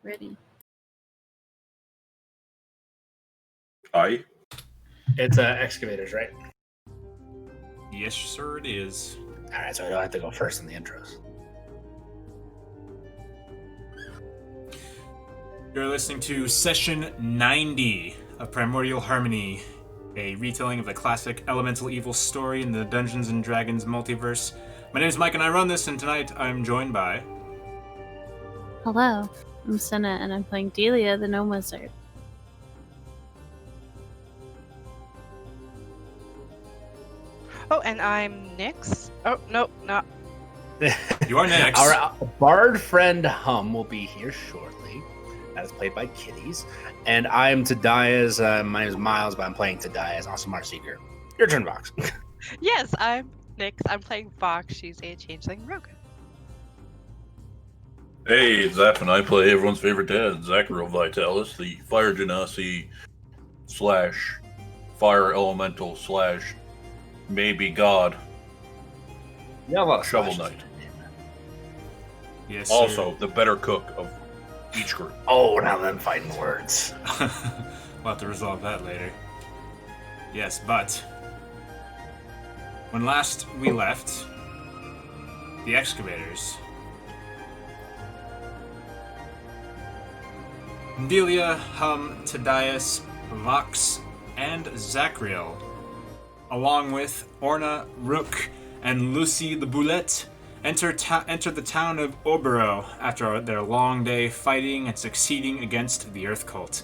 Ready. Aye. It's excavators, right? Yes, sir, it is. All right, so I don't have to go first in the intros. You're listening to Session 90 of Primordial Harmony, a retelling of the classic Elemental Evil story in the Dungeons & Dragons multiverse. My name is Mike and I run this, and tonight I'm joined by... Hello, I'm Senna and I'm playing Delia, the Gnome Wizard. Oh, and I'm Nyx. Oh, nope, not. You are next. Our bard friend Hum will be here shortly. That is played by Kitties. And I'm Tadia's, my name is Miles, but I'm playing Tadia's Awesome Seeker. Your turn, Vox. Yes, I'm Nyx. I'm playing Vox. She's a changeling rogue. Hey, it's Zap, and I play everyone's favorite dad, Zachariel Vitalis, the Fire Genasi / Fire Elemental / maybe God. You have a lot of Shovel slashes. Knight. Yes, sir. Also, the better cook of each group. Oh, now them fighting words. We'll have to resolve that later. Yes, but... when last we left, the excavators... Delia, Hum, Tadias, Vox, and Zachriel, along with Orna, Rook, and Lucy the Bulette, enter the town of Obero after their long day fighting and succeeding against the Earth Cult.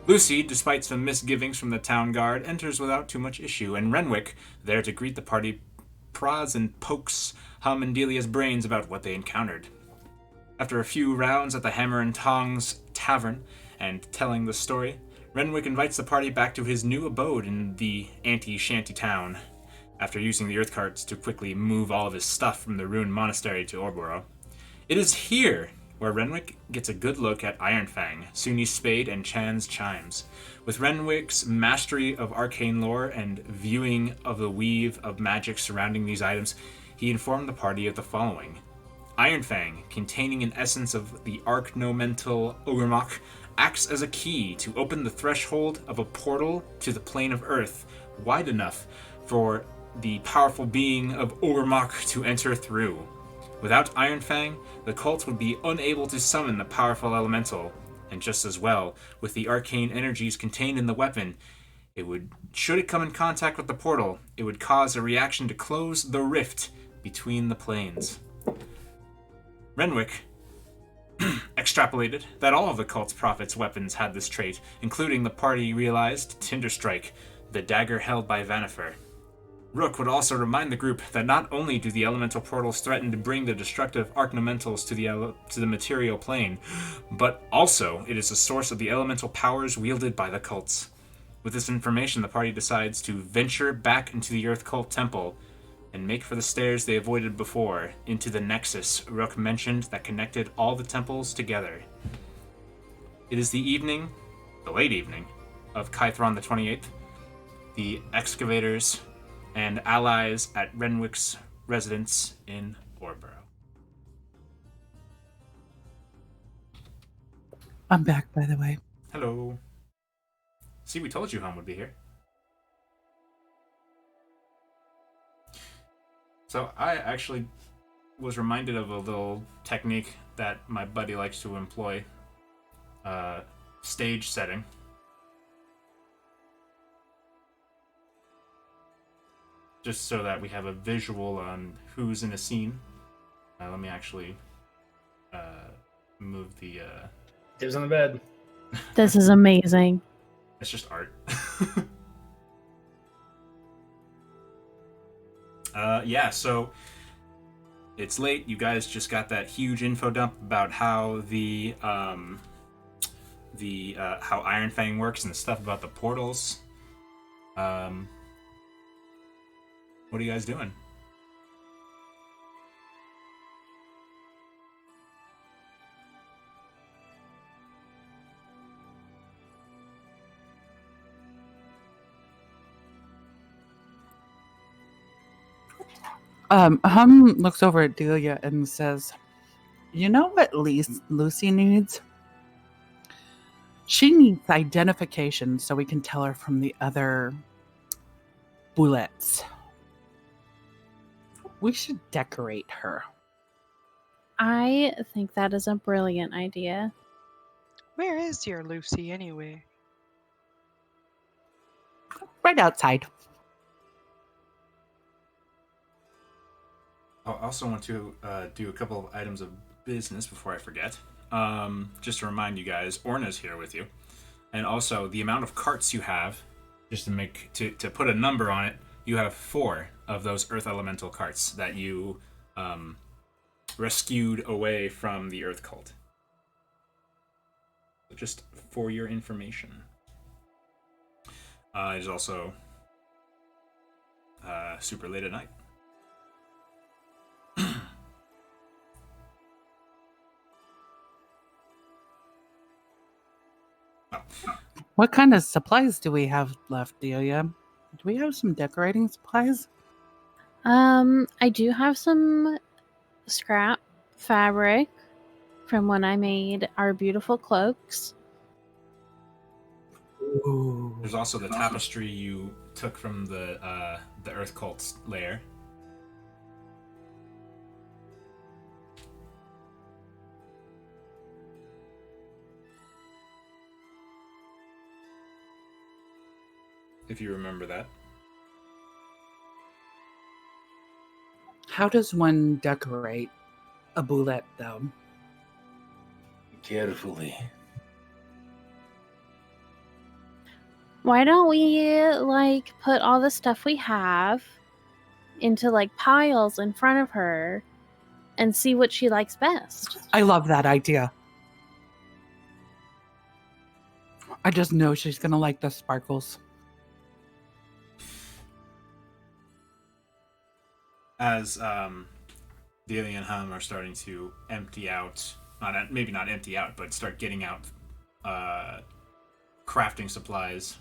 Lucy, despite some misgivings from the town guard, enters without too much issue, and Renwick, there to greet the party, prods and pokes Hum and Delia's brains about what they encountered. After a few rounds at the Hammer and Tongs Tavern and telling the story, Renwick invites the party back to his new abode in the anti-shanty town, after using the earth carts to quickly move all of his stuff from the ruined monastery to Orboro. It is here where Renwick gets a good look at Ironfang, Suni's spade, and Chan's chimes. With Renwick's mastery of arcane lore and viewing of the weave of magic surrounding these items, he informed the party of the following. Ironfang, containing an essence of the Archnomental Ogremok, acts as a key to open the threshold of a portal to the plane of Earth, wide enough for the powerful being of Ogremok to enter through. Without Ironfang, the cult would be unable to summon the powerful elemental, and just as well, with the arcane energies contained in the weapon, should it come in contact with the portal, it would cause a reaction to close the rift between the planes. Renwick extrapolated that all of the cult's prophets' weapons had this trait, including the party realized Tinderstrike, the dagger held by Vanifer. Rook would also remind the group that not only do the elemental portals threaten to bring the destructive archnomentals to the material plane, but also it is a source of the elemental powers wielded by the cults. With this information, the party decides to venture back into the Earth Cult Temple and make for the stairs they avoided before, into the nexus Rook mentioned that connected all the temples together. It is the late evening, of Kythron the 28th. The excavators and allies at Renwick's residence in Orboro. I'm back, by the way. Hello. See, we told you Hum would be here. So I actually was reminded of a little technique that my buddy likes to employ. Stage setting. Just so that we have a visual on who's in a scene. Let me actually move the... Dibs on the bed. This is amazing. It's just art. Yeah, so it's late. You guys just got that huge info dump about how how Ironfang works and the stuff about the portals. What are you guys doing? Hum looks over at Delia and says, "You know what Lucy needs? She needs identification so we can tell her from the other bullets. We should decorate her. I think that is a brilliant idea. Where is your Lucy anyway? Right outside. I also want to do a couple of items of business before I forget. Just to remind you guys, Orna's here with you, and also the amount of carts you have. Just to put a number on it, you have 4 of those Earth Elemental carts that you rescued away from the Earth Cult. Just for your information. It is also super late at night. What kind of supplies do we have left, Delia? Do we have some decorating supplies? I do have some scrap fabric from when I made our beautiful cloaks. Ooh. There's also the tapestry you took from the Earth Cult's lair. If you remember that. How does one decorate a bulette, though? Carefully. Why don't we like put all the stuff we have into like piles in front of her and see what she likes best? I love that idea. I just know she's gonna like the sparkles. As Delia and Hum are starting to empty out, maybe not empty out, but start getting out crafting supplies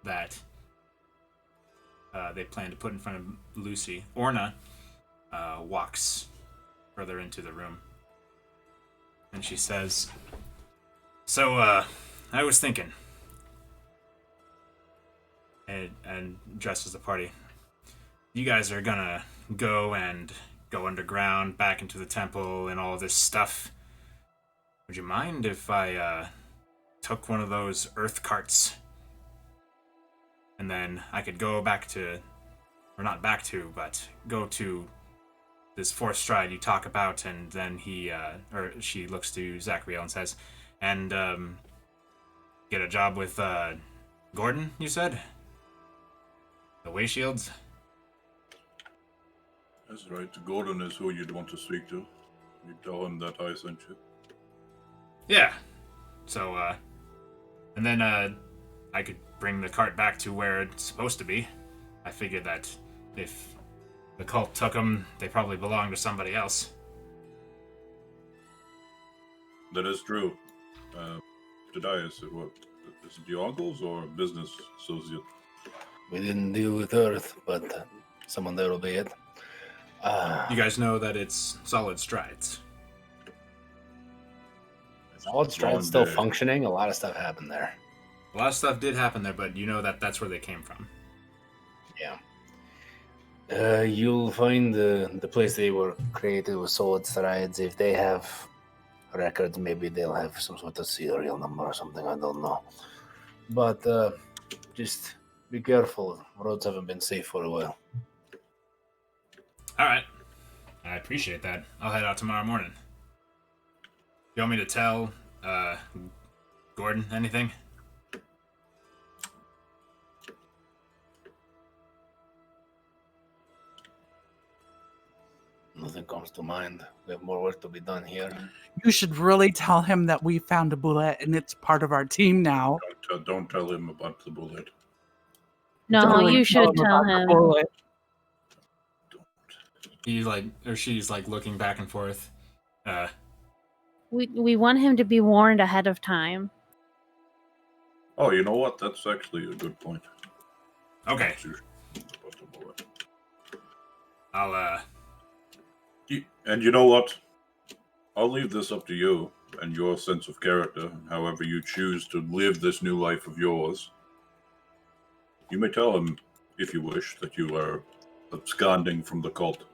that they plan to put in front of Lucy, Orna walks further into the room. And she says, "So, I was thinking," and dresses the party. You guys are gonna go underground, back into the temple, and all this stuff. Would you mind if I took one of those earth carts? And then I could go back to, or not back to, but go to this fourth stride you talk about, and then she looks to Zachariel and says, and get a job with Gordon, you said? The Way Shields? That's right. Gordon is who you'd want to speak to. You tell him that I sent you. Yeah. So, and then I could bring the cart back to where it's supposed to be. I figured that if the cult took them, they probably belong to somebody else. That is true. Jedias, what? Is it your uncles or business associate? We didn't deal with Earth, but someone there will be it. You guys know that it's Solid Strides. Solid Stride's still functioning. A lot of stuff happened there. A lot of stuff did happen there, but you know that that's where they came from. Yeah. You'll find the place they were created with Solid Strides. If they have records, maybe they'll have some sort of serial number or something. I don't know. But just be careful. Roads haven't been safe for a while. All right. I appreciate that. I'll head out tomorrow morning. You want me to tell Gordon anything? Nothing comes to mind. We have more work to be done here. You should really tell him that we found a bullet and it's part of our team now. Don't tell him about the bullet. No, Totally you should tell about the him. bullet. She's looking back and forth. We want him to be warned ahead of time. Oh, you know what? That's actually a good point. Okay. About the bullet. I'll And you know what? I'll leave this up to you. and your sense of character, however you choose to live this new life of yours. You may tell him, if you wish, that you are absconding from the cult.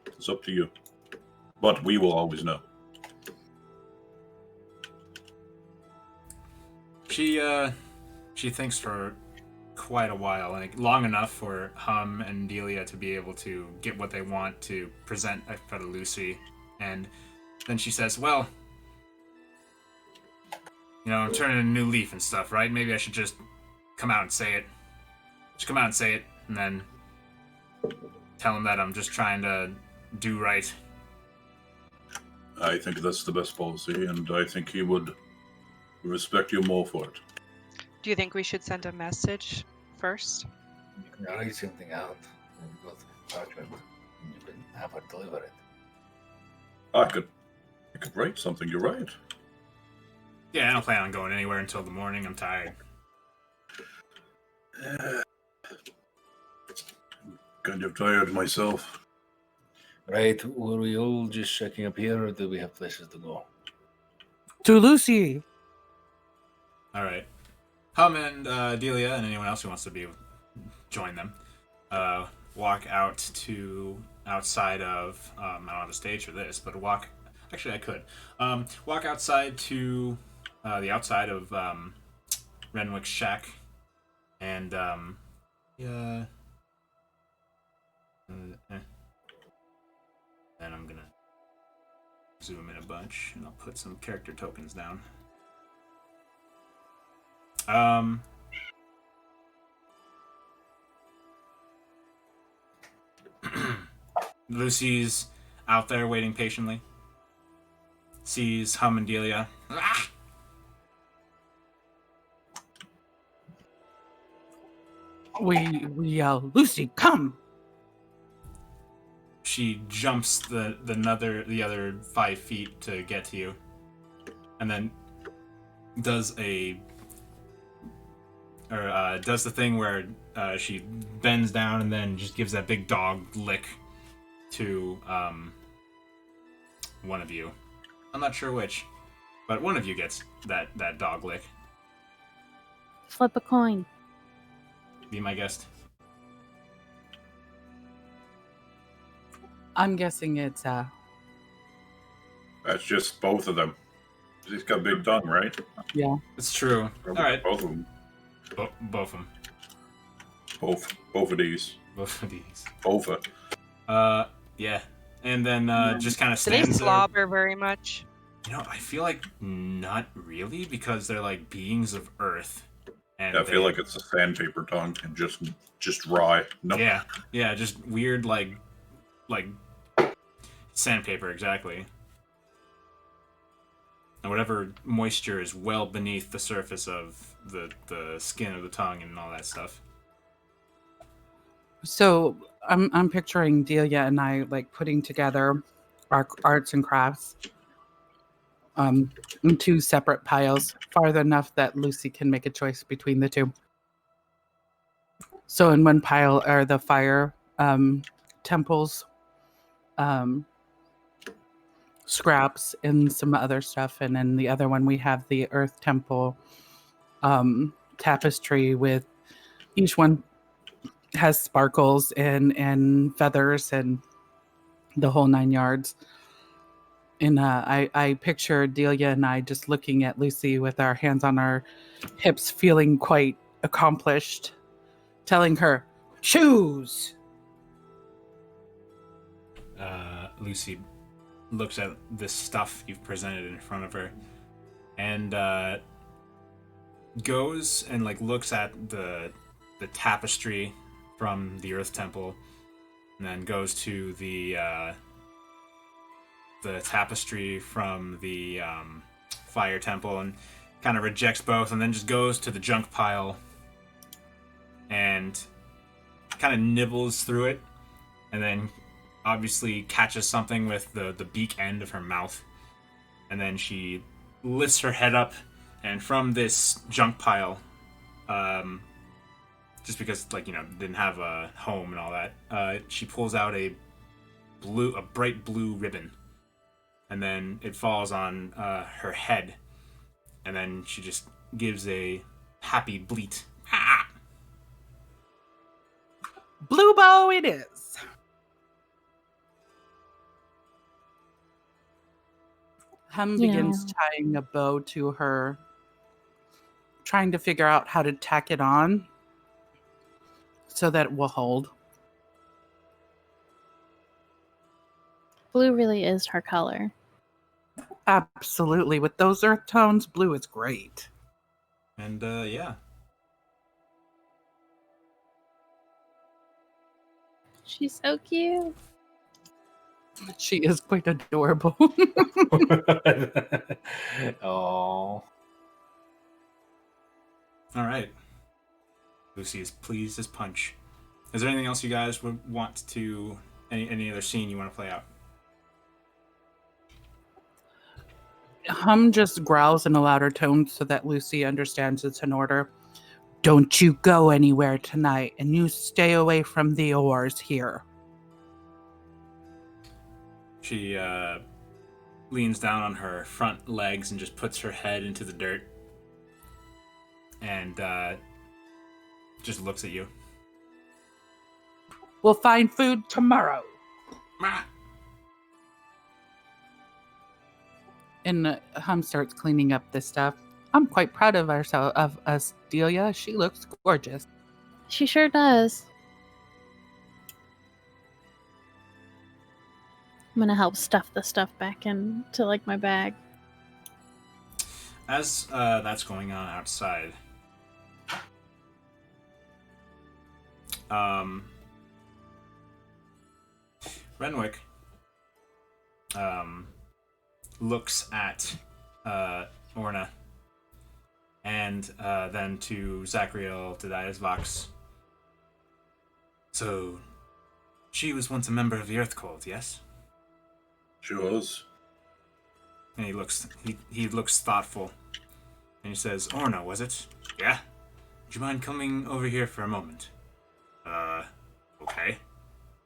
It's up to you. But we will always know. She thinks for quite a while, like long enough for Hum and Delia to be able to get what they want to present for Lucy, and then she says, "Well, I'm turning a new leaf and stuff, right? Maybe I should just come out and say it. Just come out and say it, and then tell him that I'm just trying to do right." I think that's the best policy, and I think he would respect you more for it. Do you think we should send a message first? You can write something out and go through parchment, and you can have her deliver it. I could write something, you're right. Yeah, I don't plan on going anywhere until the morning. I'm tired. Kind of tired myself. Right, were we all just checking up here, or do we have places to go? To Lucy. All right. Hum and Delia and anyone else who wants to join them walk out to outside of I don't have a stage for this, but actually I could walk outside to the outside of Renwick's shack, and then I'm gonna zoom in a bunch and I'll put some character tokens down. Lucy's out there waiting patiently. Sees Hum and Delia. Ah! We yell, Lucy, come! She jumps the other 5 feet to get to you, and then does the thing where she bends down and then just gives that big dog lick to one of you. I'm not sure which, but one of you gets that dog lick. Flip a coin. Be my guest. I'm guessing it's That's just both of them. He's got a big tongue, right? yeah. It's true. All right. Both of them. Both of them. Both of these. Both of these. Both of. Yeah. And then just kind of Do they stands there. slobber very much? I feel like not really, because they're like beings of Earth. And Yeah, I feel like it's a sandpaper tongue and just rye. No. Yeah, just weird like sandpaper, exactly. And whatever moisture is well beneath the surface of the skin of the tongue and all that stuff. So I'm picturing Delia and I like putting together our arts and crafts in 2 separate piles, far enough that Lucy can make a choice between the 2. So in one pile are the fire temples, scraps, and some other stuff, and then the other one we have the earth temple tapestry, with each one has sparkles and feathers and the whole 9 yards. And I picture Delia and I just looking at Lucy with our hands on our hips, feeling quite accomplished, telling her, choose! Lucy looks at this stuff you've presented in front of her, and goes and looks at the tapestry from the Earth Temple, and then goes to the tapestry from the Fire Temple, and kind of rejects both, and then just goes to the junk pile and kind of nibbles through it, and then obviously catches something with the beak end of her mouth, and then she lifts her head up, and from this junk pile, just because didn't have a home and all that, she pulls out a bright blue ribbon, and then it falls on her head, and then she just gives a happy bleat. Ah! Blue bow it is. Hum begins tying a bow to her, trying to figure out how to tack it on so that it will hold. Blue really is her color. Absolutely. With those earth tones, blue is great. And yeah. She's so cute. She is quite adorable. Oh. All right. Lucy is pleased as punch. Is there anything else you guys would want to... Any other scene you want to play out? Hum just growls in a louder tone so that Lucy understands it's an order. Don't you go anywhere tonight, and you stay away from the oars here. She leans down on her front legs and just puts her head into the dirt. And just looks at you. We'll find food tomorrow. Ah! And Hum starts cleaning up this stuff. I'm quite proud of us, Delia. She looks gorgeous. She sure does. I'm gonna help stuff the stuff back into like my bag. As that's going on outside, Renwick looks at Orna and then to Zachriel, to Dias Vox. So, she was once a member of the Earth Cult, yes? She was. And he looks thoughtful. And he says, Orna, was it? Yeah? Would you mind coming over here for a moment? Okay.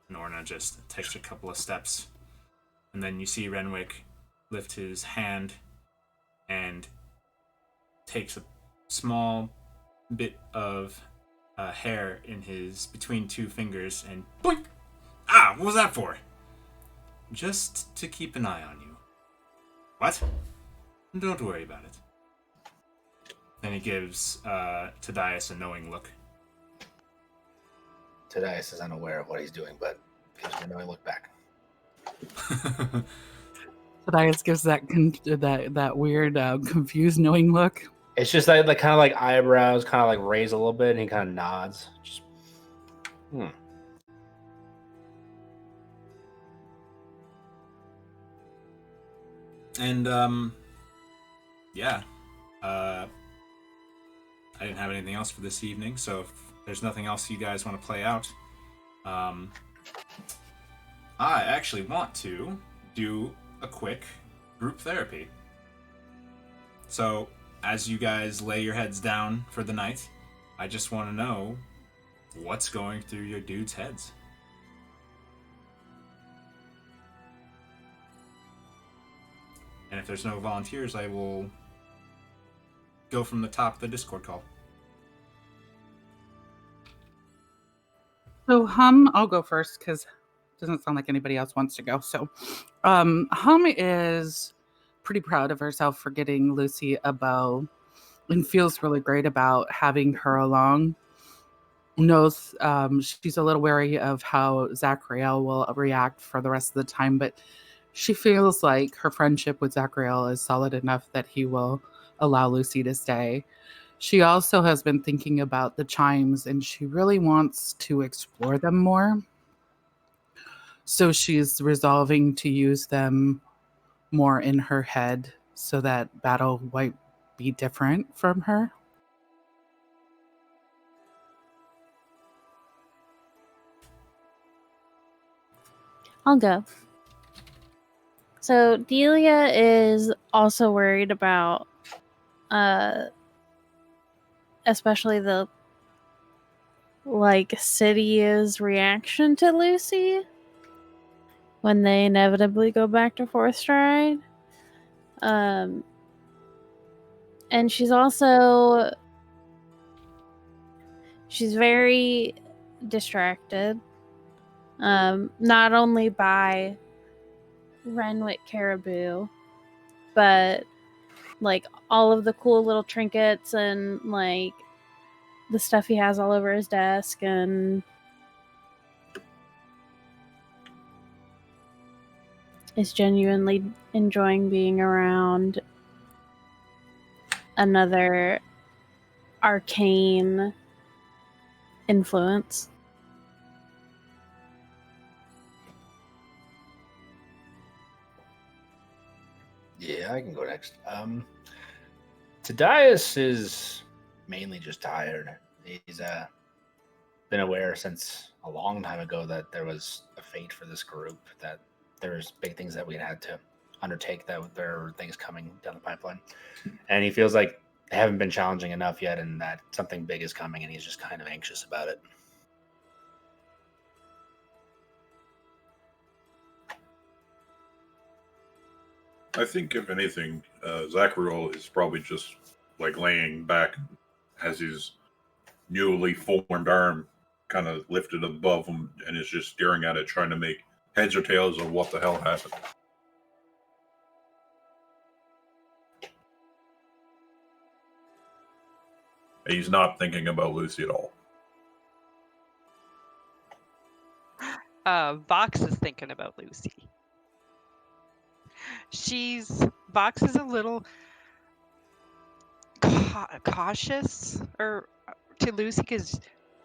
And Orna just takes a couple of steps. And then you see Renwick lift his hand and takes a small bit of hair in his between two fingers and boink! Ah, what was that for? Just to keep an eye on you. What? Don't worry about it. Then he gives Tadias a knowing look. Tadias is unaware of what he's doing, but gives him a knowing look back. Tadias gives that weird, confused, knowing look. It's just like kind of like eyebrows, kind of like raise a little bit, and he kind of nods. Just, And yeah. I didn't have anything else for this evening, so if there's nothing else you guys want to play out, I actually want to do a quick group therapy. So, as you guys lay your heads down for the night, I just want to know what's going through your dudes' heads. And if there's no volunteers, I will go from the top of the Discord call. So Hum, I'll go first because it doesn't sound like anybody else wants to go. So Hum is pretty proud of herself for getting Lucy a bow and feels really great about having her along. Knows she's a little wary of how Zachriel will react for the rest of the time, but she feels like her friendship with Zachriel is solid enough that he will allow Lucy to stay. She also has been thinking about the chimes, and she really wants to explore them more. So she's resolving to use them more in her head so that battle might be different from her. I'll go. So Delia is also worried about especially the city's reaction to Lucy, when they inevitably go back to fourth stride. And she's very distracted. Not only by Renwick Caribou, but like all of the cool little trinkets and like the stuff he has all over his desk, and is genuinely enjoying being around another arcane influence. Yeah, I can go next. Tadias is mainly just tired. He's been aware since a long time ago that there was a fate for this group, that there's big things that we had to undertake, that there were things coming down the pipeline. And he feels like they haven't been challenging enough yet, and that something big is coming, and he's just kind of anxious about it. I think, if anything, Zachariel is probably just like laying back, has his newly formed arm kind of lifted above him, and is just staring at it, trying to make heads or tails of what the hell happened. He's not thinking about Lucy at all. Vox is thinking about Lucy. Vox is a little cautious to Lucy because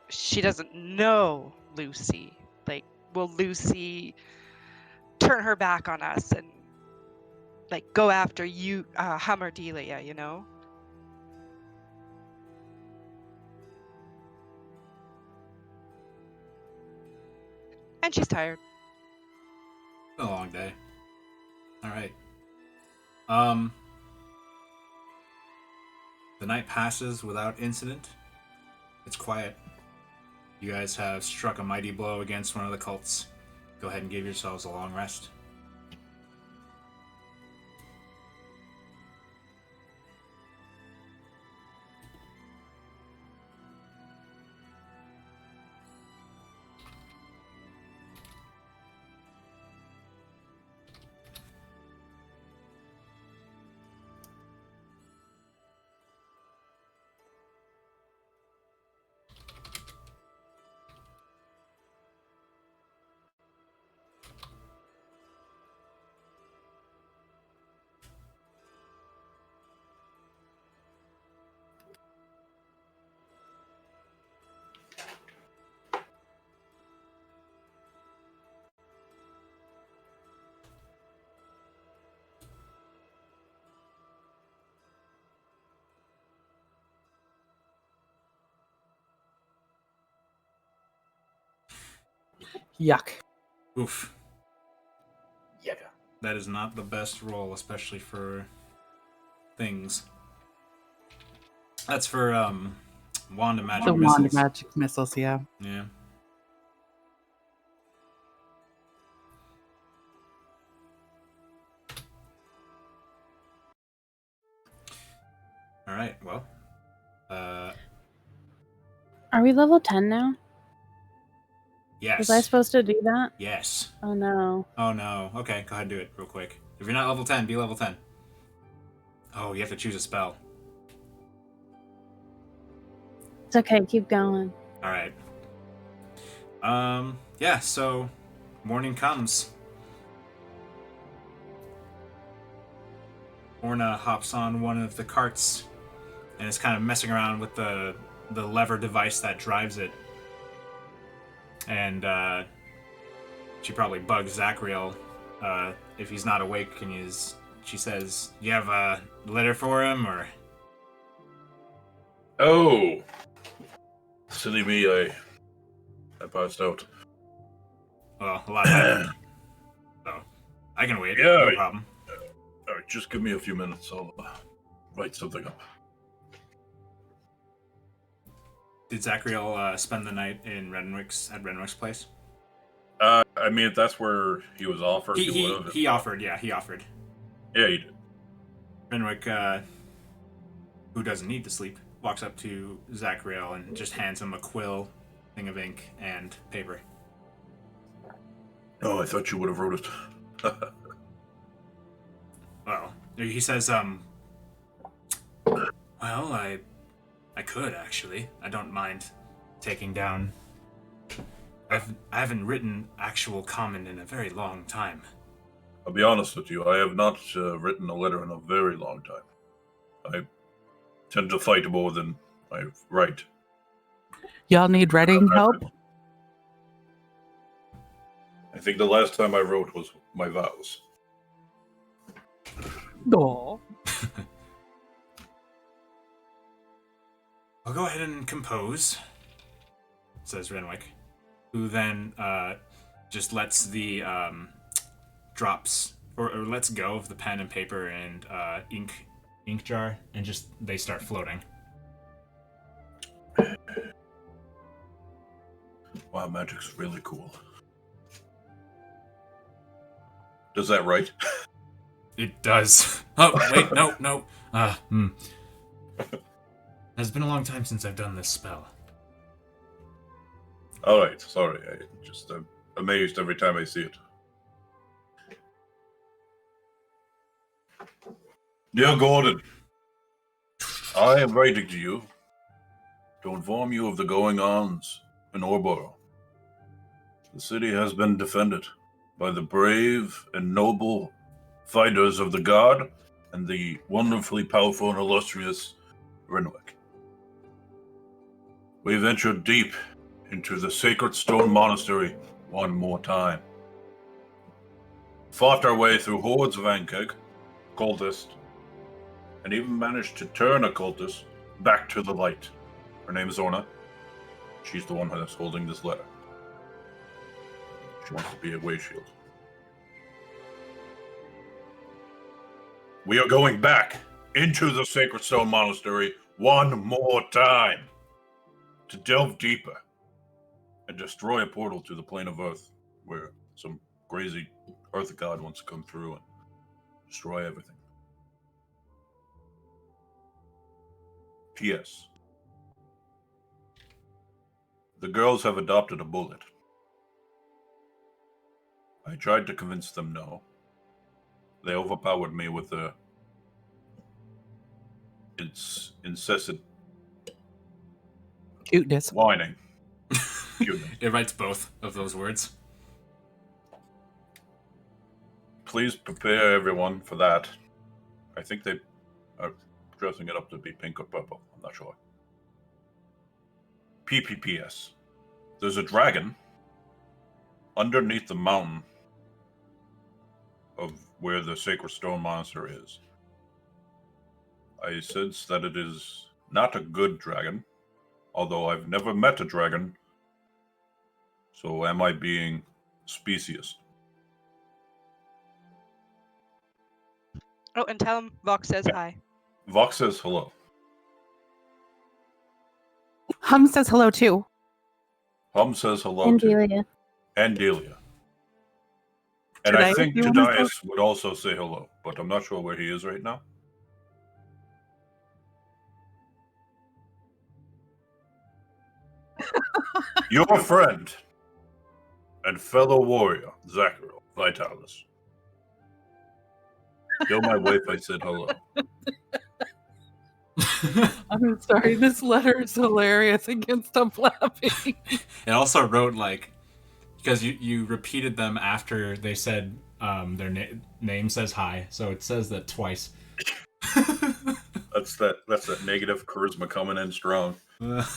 she doesn't know Lucy. Like, will Lucy turn her back on us and like go after you, Hamardelia, you know? And she's tired. It's been a long day. All right. The night passes without incident. It's quiet. You guys have struck a mighty blow against one of the cults. Go ahead and give yourselves a long rest. Yuck. Oof. Yeah. That is not the best roll, especially for things. That's for wand and magic The missiles. wand of magic missiles, yeah. Yeah. All right. Well. Are we level 10 now? Yes. Was I supposed to do that? Yes. Oh no. Oh no. Okay, go ahead and do it real quick. If you're not level 10, be level 10. Oh, you have to choose a spell. It's okay, keep going. All right. Yeah, so morning comes. Orna hops on one of the carts and is kind of messing around with the lever device that drives it. And she probably bugs Zachariel if he's not awake, and she says, "You have a letter for him, or?" Oh, silly me! I passed out. Well, a lot happened. So I can wait. Yeah. No problem. All right, just give me a few minutes. I'll write something up. Did Zachariel spend the night in Renwick's place? I I mean, if that's where he was offered, He would have. he offered, yeah, he offered. Yeah, he did. Renwick, who doesn't need to sleep, walks up to Zachriel and just hands him a quill, thing of ink, and paper. Oh, I thought you would have wrote it. Well, he says, well, I could, actually. I don't mind taking down... I haven't written actual common in a very long time. I'll be honest with you, I have not written a letter in a very long time. I tend to fight more than I write. Y'all need writing help? I think the last time I wrote was my vows. No. I'll go ahead and compose, says Renwick, who then just lets the drops, or lets go of the pen and paper and ink jar, and just they start floating. Wow, magic's really cool. Does that right? It does. Oh, wait, no. It's been a long time since I've done this spell. Alright, sorry. I'm amazed every time I see it. Dear Gordon, I am writing to you to inform you of the going-ons in Orboro. The city has been defended by the brave and noble fighters of the Guard and the wonderfully powerful and illustrious Renwick. We ventured deep into the Sacred Stone Monastery one more time. Fought our way through hordes of Ankeg, cultists, and even managed to turn a cultist back to the light. Her name is Orna. She's the one that's holding this letter. She wants to be a way shield. We are going back into the Sacred Stone Monastery one more time to delve deeper and destroy a portal to the plane of Earth where some crazy Earth god wants to come through and destroy everything. P.S. The girls have adopted a Bulette. I tried to convince them no. They overpowered me with its incessant Cuteness. whining. It writes both of those words. Please prepare everyone for that. I think they are dressing it up to be pink or purple. I'm not sure. PPPS. There's a dragon underneath the mountain of where the Sacred Stone Monastery is. I sense that it is not a good dragon, although I've never met a dragon. So am I being specious? Oh, and tell him Vox says hi. Vox says hello. Hum says hello too. Hum says hello And to Delia. and Delia. And Jedias, I think you wanna say- Jedias would also say hello, but I'm not sure where he is right now. Your friend and fellow warrior, Zachariel Vitalis. Tell my wife I said hello. I'm sorry, this letter is hilarious. I can't stop laughing. It also wrote, like, because you repeated them after they said their name says hi, so it says that twice. That's that negative charisma coming in strong.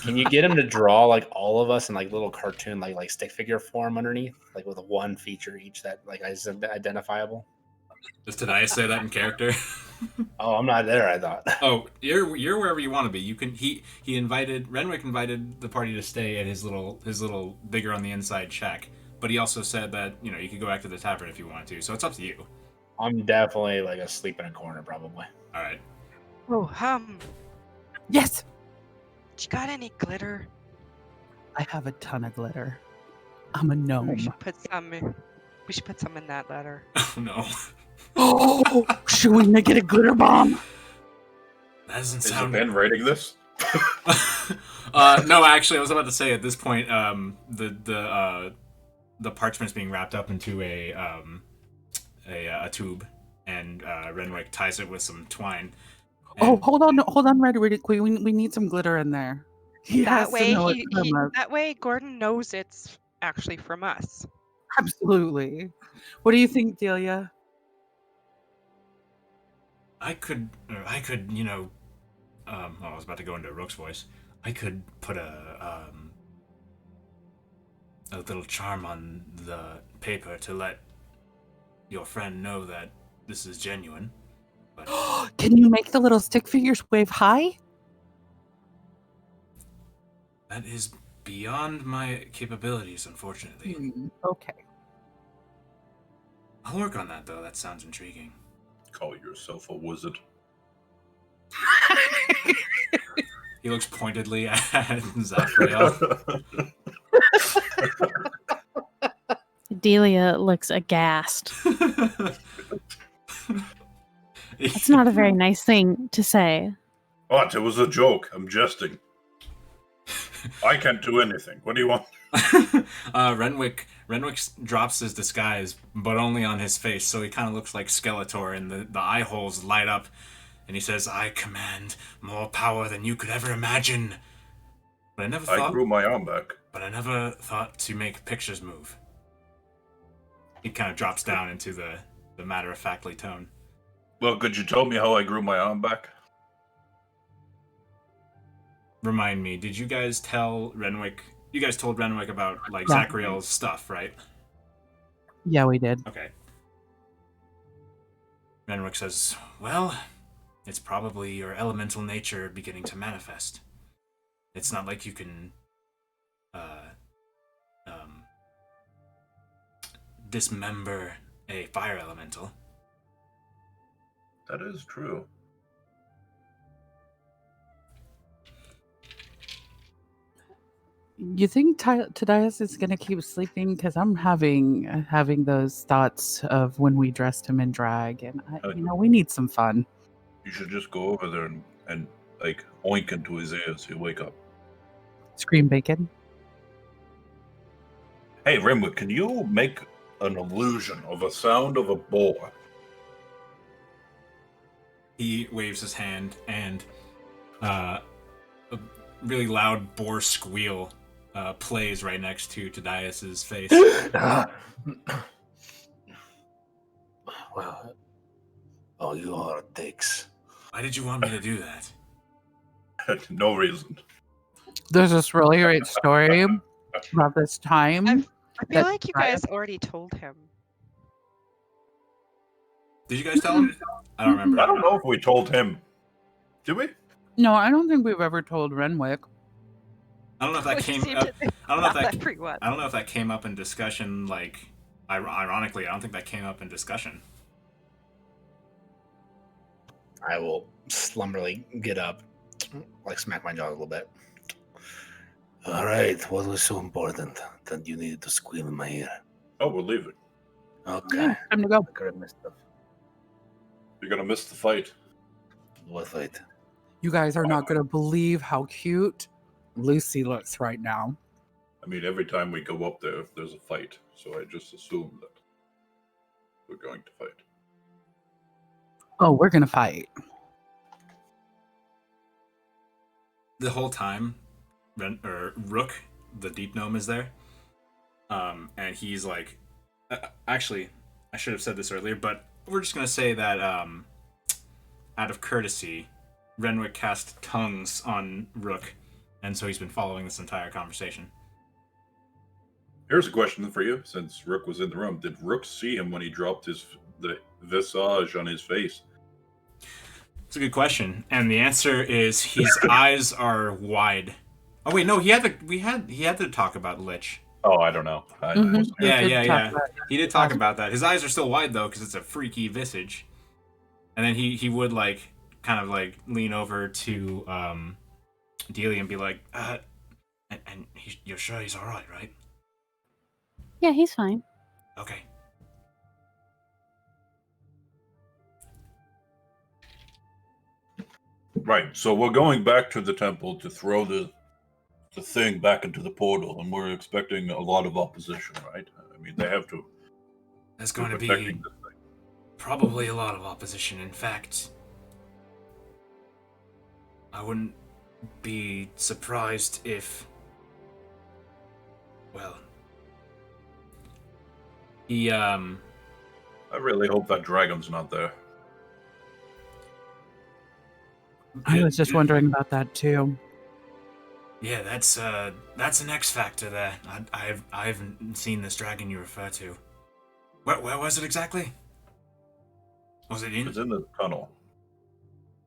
Can you get him to draw like all of us in like little cartoon like stick figure form underneath, like with one feature each that like is identifiable? Did I say that in character? Oh, I'm not there. I thought. Oh, you're wherever you want to be. You can. Renwick invited the party to stay at his little bigger on the inside shack. But he also said that you could go back to the tavern if you wanted to. So it's up to you. I'm definitely like asleep in a corner, probably. All right. Oh, Yes, you got any glitter? I have a ton of glitter. I'm a We gnome. should put some. We should put some in that letter. Oh no. Oh, should we make it a glitter bomb? That doesn't Is sound. Ben writing this? No, actually, I was about to say at this point, the parchment's being wrapped up into a tube, and Renwick ties it with some twine. Oh, And- hold on, really quick. We need some glitter in there. He has That way, to know it's from us. that way, Gordon knows it's actually from us. Absolutely. What do you think, Delia? I could, you know, I was about to go into Rook's voice. I could put a little charm on the paper to let your friend know that this is genuine. But Can you make the little stick figures wave high? that is beyond my capabilities, unfortunately. Okay. I'll work on that, though. That sounds intriguing. Call yourself a wizard. He looks pointedly at Zachriel. Delia looks aghast. That's not a very nice thing to say. What? It was a joke. I'm jesting. I can't do anything. What do you want? Renwick drops his disguise, but only on his face, so he kind of looks like Skeletor, and the eye holes light up, and he says, "I command more power than you could ever imagine." But I grew my arm back. But I never thought to make pictures move. He kind of drops down into the matter-of-factly tone. Well, could you tell me how I grew my arm back? Remind me, did you guys tell Renwick? You guys told Renwick about like Yeah. Zachriel's stuff, right? Yeah, we did. Okay. Renwick says, "Well, it's probably your elemental nature beginning to manifest. It's not like you can dismember a fire elemental." That is true. You think Tadias is gonna keep sleeping? Because I'm having those thoughts of when we dressed him in drag, and we need some fun. You should just go over there and like oink into his ears. He'll wake up. Scream bacon. Hey, Renwick, can you make an illusion of a sound of a boar? He waves his hand, and a really loud boar squeal plays right next to Tadias's face. Well, all you are dicks. Why did you want me to do that? No reason. There's this really great story about this time. I feel That's like you guys already told him. Did you guys tell him? I don't remember. I don't know if we told him. Did we? No, I don't think we've ever told Renwick. I don't know if that We came seem up. to think I don't know if about that. everyone. I don't know if that came up in discussion. Like, ironically, I don't think that came up in discussion. I will slumberly get up, like smack my jaw a little bit. All right, what was so important that you needed to squeal in my ear? Oh, we're leaving. Okay. Yeah, time to go. I could have missed stuff. You're gonna miss the fight. What fight? You guys are not gonna believe how cute Lucy looks right now. I mean, every time we go up there, there's a fight. So I just assume that we're going to fight. Oh, we're gonna fight. The whole time, Rook, the deep gnome, is there. And he's like, actually, I should have said this earlier, but we're just gonna say that out of courtesy, Renwick cast tongues on Rook, and so he's been following this entire conversation. Here's a question for you, since Rook was in the room. Did Rook see him when he dropped the visage on his face? It's a good question, and the answer is his eyes are wide. Oh wait, no, he had to talk about Lich. Oh, I don't know. I Mhm. wasn't- We did talk Yeah. about it. He did talk about that. His eyes are still wide though, because it's a freaky visage. And then he would like kind of like lean over to Delia and be like, and you're sure he's all right, right? Yeah, he's fine. Okay. Right. So we're going back to the temple to throw the thing back into the portal, and we're expecting a lot of opposition, right? I mean, they have to. There's We're going to be protecting this thing. probably a lot of opposition. In fact, I wouldn't be surprised if... Well... He, I really hope that dragon's not there. I was just wondering about that too. Yeah, that's an X factor there. I haven't seen this dragon you refer to. Where was it exactly? Was it in? It's in the tunnel.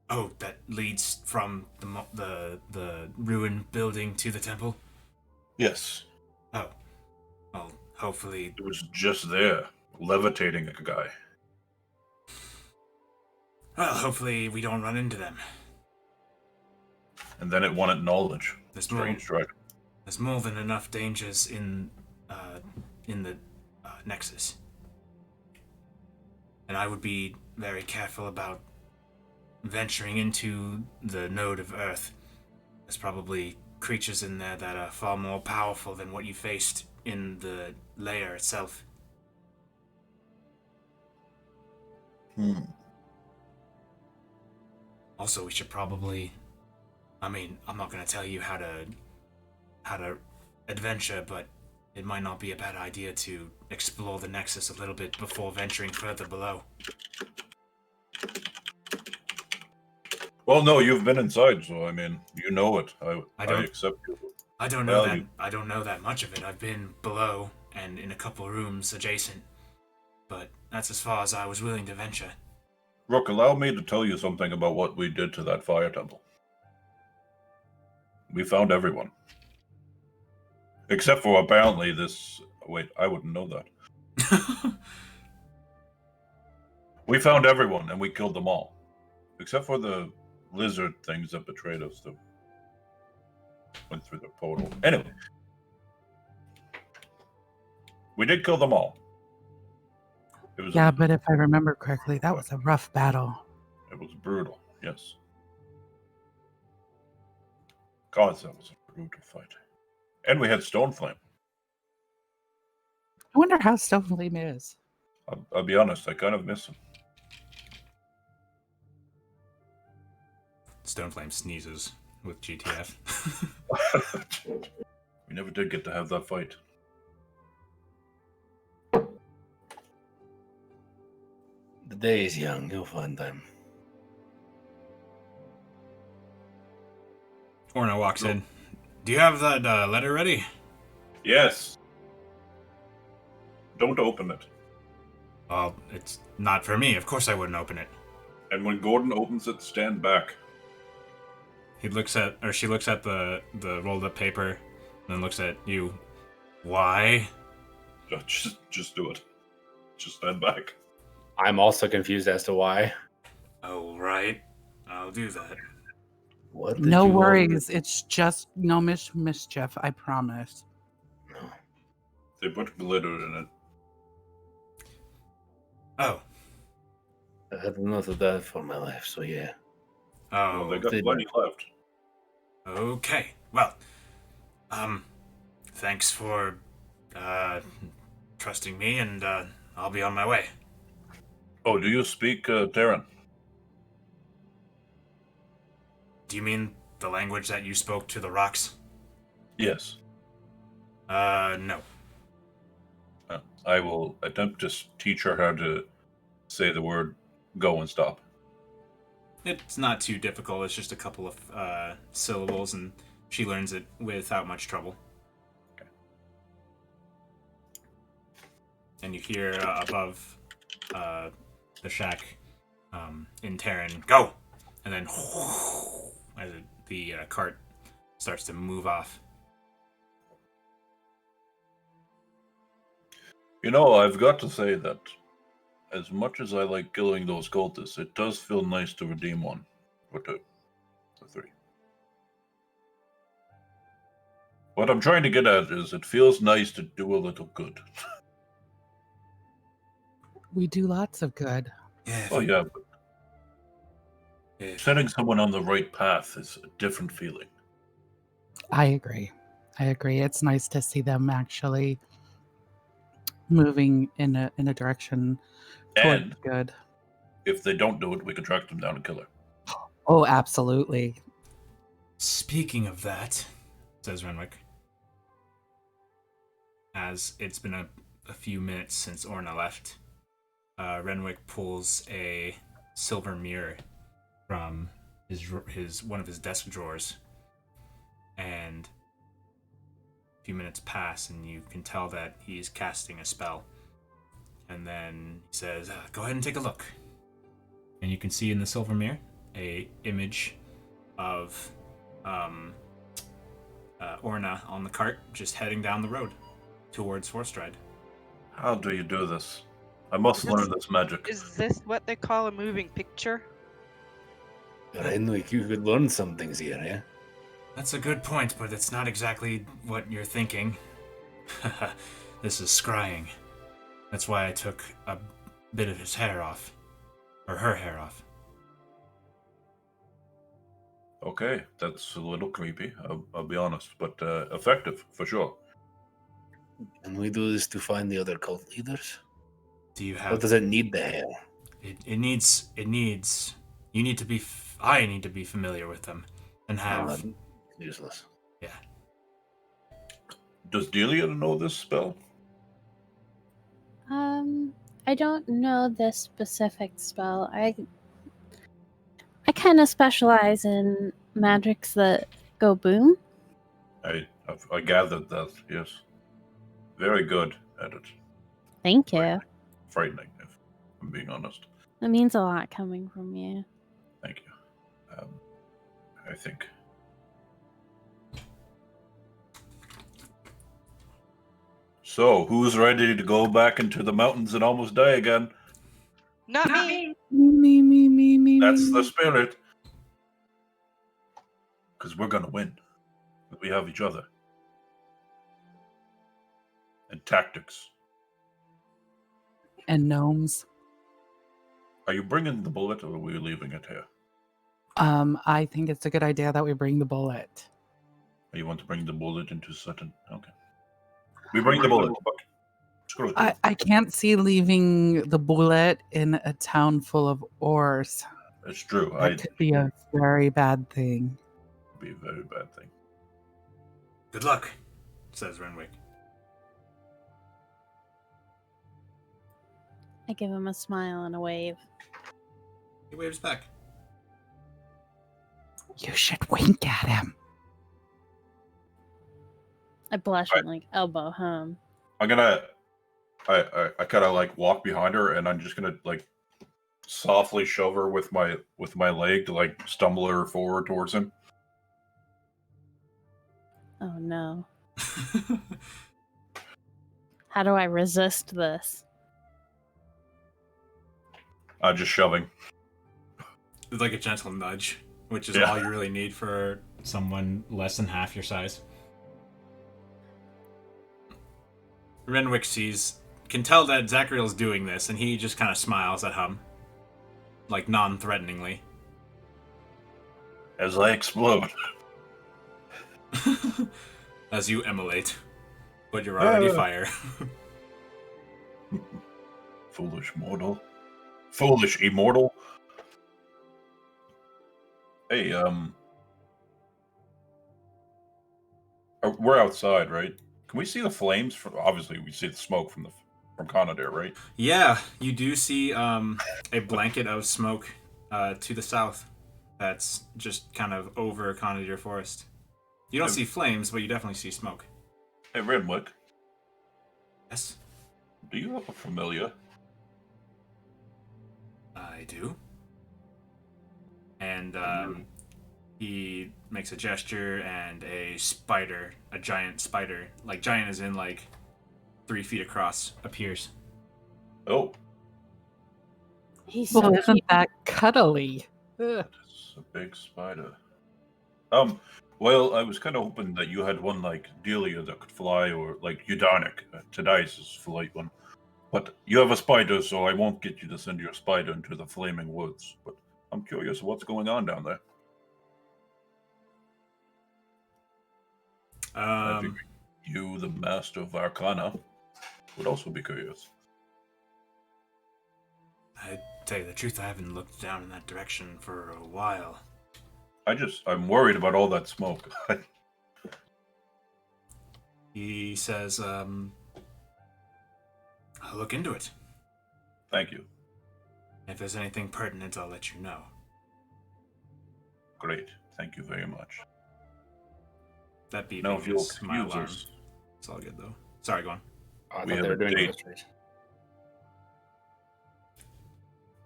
Oh, that leads from the ruined building to the temple. Yes. Oh, well, hopefully. It was just there, levitating a guy. Well, hopefully we don't run into them. And then it wanted knowledge. There's Strange dragon. There's more than enough dangers in the nexus, and I would be very careful about venturing into the node of Earth. There's probably creatures in there that are far more powerful than what you faced in the lair itself. Also, we should probably... I mean, I'm not going to tell you how to adventure, but it might not be a bad idea to explore the Nexus a little bit before venturing further below. Well, no, you've been inside, so I mean, you know it. I don't- accept you. I don't know Well, I don't know that much of it. I've been below and in a couple rooms adjacent, but that's as far as I was willing to venture. Rook, allow me to tell you something about what we did to that fire temple. We found everyone. Except for apparently this... Wait, I wouldn't know that. We found everyone, and we killed them all. Except for the lizard things that betrayed us that went through the portal. Anyway. We did kill them all. It was Yeah, but if I remember correctly, that was a rough battle. It was brutal, yes. God, that was a brutal fight. And we had Stoneflame. I wonder how Stoneflame is. I'll be honest, I kind of miss him. Stoneflame sneezes with GTF. We never did get to have that fight. The day is young. You'll find time. Orna walks in. Do you have that letter ready? Yes. Don't open it. Well, it's not for me. Of course I wouldn't open it. And when Gordon opens it, stand back. She looks at the rolled up paper, and then looks at you. Why? Just do it. Just stand back. I'm also confused as to why. Oh, right. I'll do that. What? Did No you all- worries. It's just no mischief, I promise. No. They put glitter in it. Oh. I had enough of that for my life, so yeah. Oh, Well, they got they- plenty left. okay. Well, thanks for trusting me, and I'll be on my way. Oh, do you speak Terran? Do you mean the language that you spoke to the rocks? Yes. No. I will attempt to teach her how to say the word go and stop. It's not too difficult. It's just a couple of syllables, and she learns it without much trouble. Okay. And you hear above the shack in Terran, go! And then as the cart starts to move off. You know, I've got to say that as much as I like killing those cultists, it does feel nice to redeem one. Or two. Or three. What I'm trying to get at is it feels nice to do a little good. We do lots of good. Yeah. Oh, yeah, but Yeah. setting someone on the right path is a different feeling. I agree. It's nice to see them actually moving in a direction towards And good. if they don't do it, we can track them down and kill her. Oh, absolutely. Speaking of that, says Renwick, as it's been a few minutes since Orna left, Renwick pulls a silver mirror from his one of his desk drawers, and a few minutes pass, and you can tell that he's casting a spell. And then he says, "Go ahead and take a look." And you can see in the silver mirror a image of Orna on the cart, just heading down the road towards Forstride. How do you do this? I must learn this magic. Is this what they call a moving picture? Renwick, you could learn some things here, yeah? That's a good point, but it's not exactly what you're thinking. This is scrying. That's why I took a bit of his hair off. Or her hair off. Okay, that's a little creepy, I'll be honest, but effective, for sure. Can we do this to find the other cult leaders? Do you Or have... does it need the hair? It needs... You need to be... I need to be familiar with them. And have... Useless. Yeah. Does Delia know this spell? I don't know this specific spell. I kind of specialize in magics that go boom. I gathered that, yes. Very good at it. Thank you. Frightening, if I'm being honest. That means a lot coming from you. Thank you. I think. So, who's ready to go back into the mountains and almost die again? Not me. Me. That's the spirit. Because we're gonna win. We have each other. And tactics. And gnomes. Are you bringing the bullet or are we leaving it here? I think it's a good idea that we bring the bullet. Or you want to bring the bullet into Sutton? Okay. We bring the bullet. Fuck. Screw it. I can't see leaving the bullet in a town full of ores. It's true. That could be a very bad thing. Be a very bad thing. Good luck, says Renwick. I give him a smile and a wave. He waves back. You should wink at him. I blush and like elbow him. I'm gonna I kind of like walk behind her and I'm just gonna like softly shove her with my leg to like stumble her forward towards him. Oh no. How do I resist this? Just shoving. It's like a gentle nudge, which is Yeah. all you really need for someone less than half your size. Renwick can tell that Zachariel's doing this, and he just kind of smiles at him, like non-threateningly. As I explode. As you emulate, but you're already fire. Foolish mortal. Foolish immortal. Hey, we're outside, right? Can we see the flames? Obviously, we see the smoke from Conadir, right? Yeah, you do see a blanket of smoke to the south. That's just kind of over Conadir Forest. You don't see flames, but you definitely see smoke. Hey, Renwick, Yes, do you have a familiar? I do. And he makes a gesture, and a giant spider, like giant as in like 3 feet across, appears. Oh, He's Well, so isn't cute. that cuddly? Ugh. it's a big spider. Well, I was kind of hoping that you had one like Delia that could fly, or like Udarnik. Today's flight one. But you have a spider, so I won't get you to send your spider into the flaming woods. But I'm curious what's going on down there. I think you, the master of Arcana, would also be curious. I tell you the truth, I haven't looked down in that direction for a while. I'm worried about all that smoke. He says, I'll look into it. Thank you. If there's anything pertinent, I'll let you know. Great. Thank you very much. That beeping Now, if you'll is my excuse alarm. us, It's all good, though. Sorry, go on. I We thought have they were a doing date. groceries.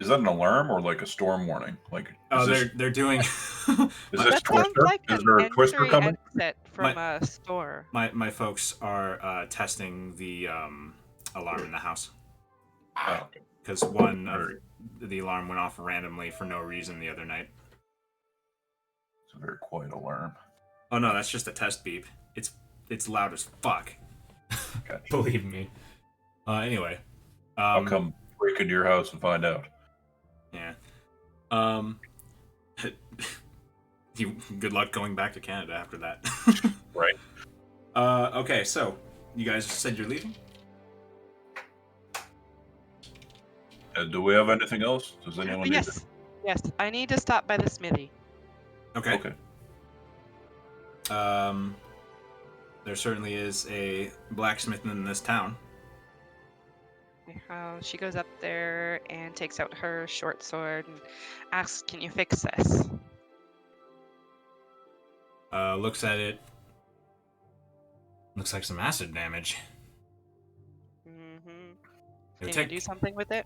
is that an alarm or like a storm warning? Like, Oh, is this, they're doing... is this That sounds Twister? like Is an there a Twister entry coming? exit from a store. My folks are testing the alarm in the house. Oh, okay. Because one of the alarm went off randomly for no reason the other night. It's a very quiet alarm. Oh no, that's just a test beep. It's loud as fuck. Gotcha. Believe me. Anyway. I'll come break into your house and find out. Yeah. Good luck going back to Canada after that. Right. Okay, so you guys said you're leaving? Do we have anything else? Does anyone need Yes, yes. I need to stop by the smithy. Okay. Okay. There certainly is a blacksmith in this town. She goes up there and takes out her short sword and asks, "Can you fix this?" Looks at it. Looks like some acid damage. Mm-hmm. It would Can you do something with it?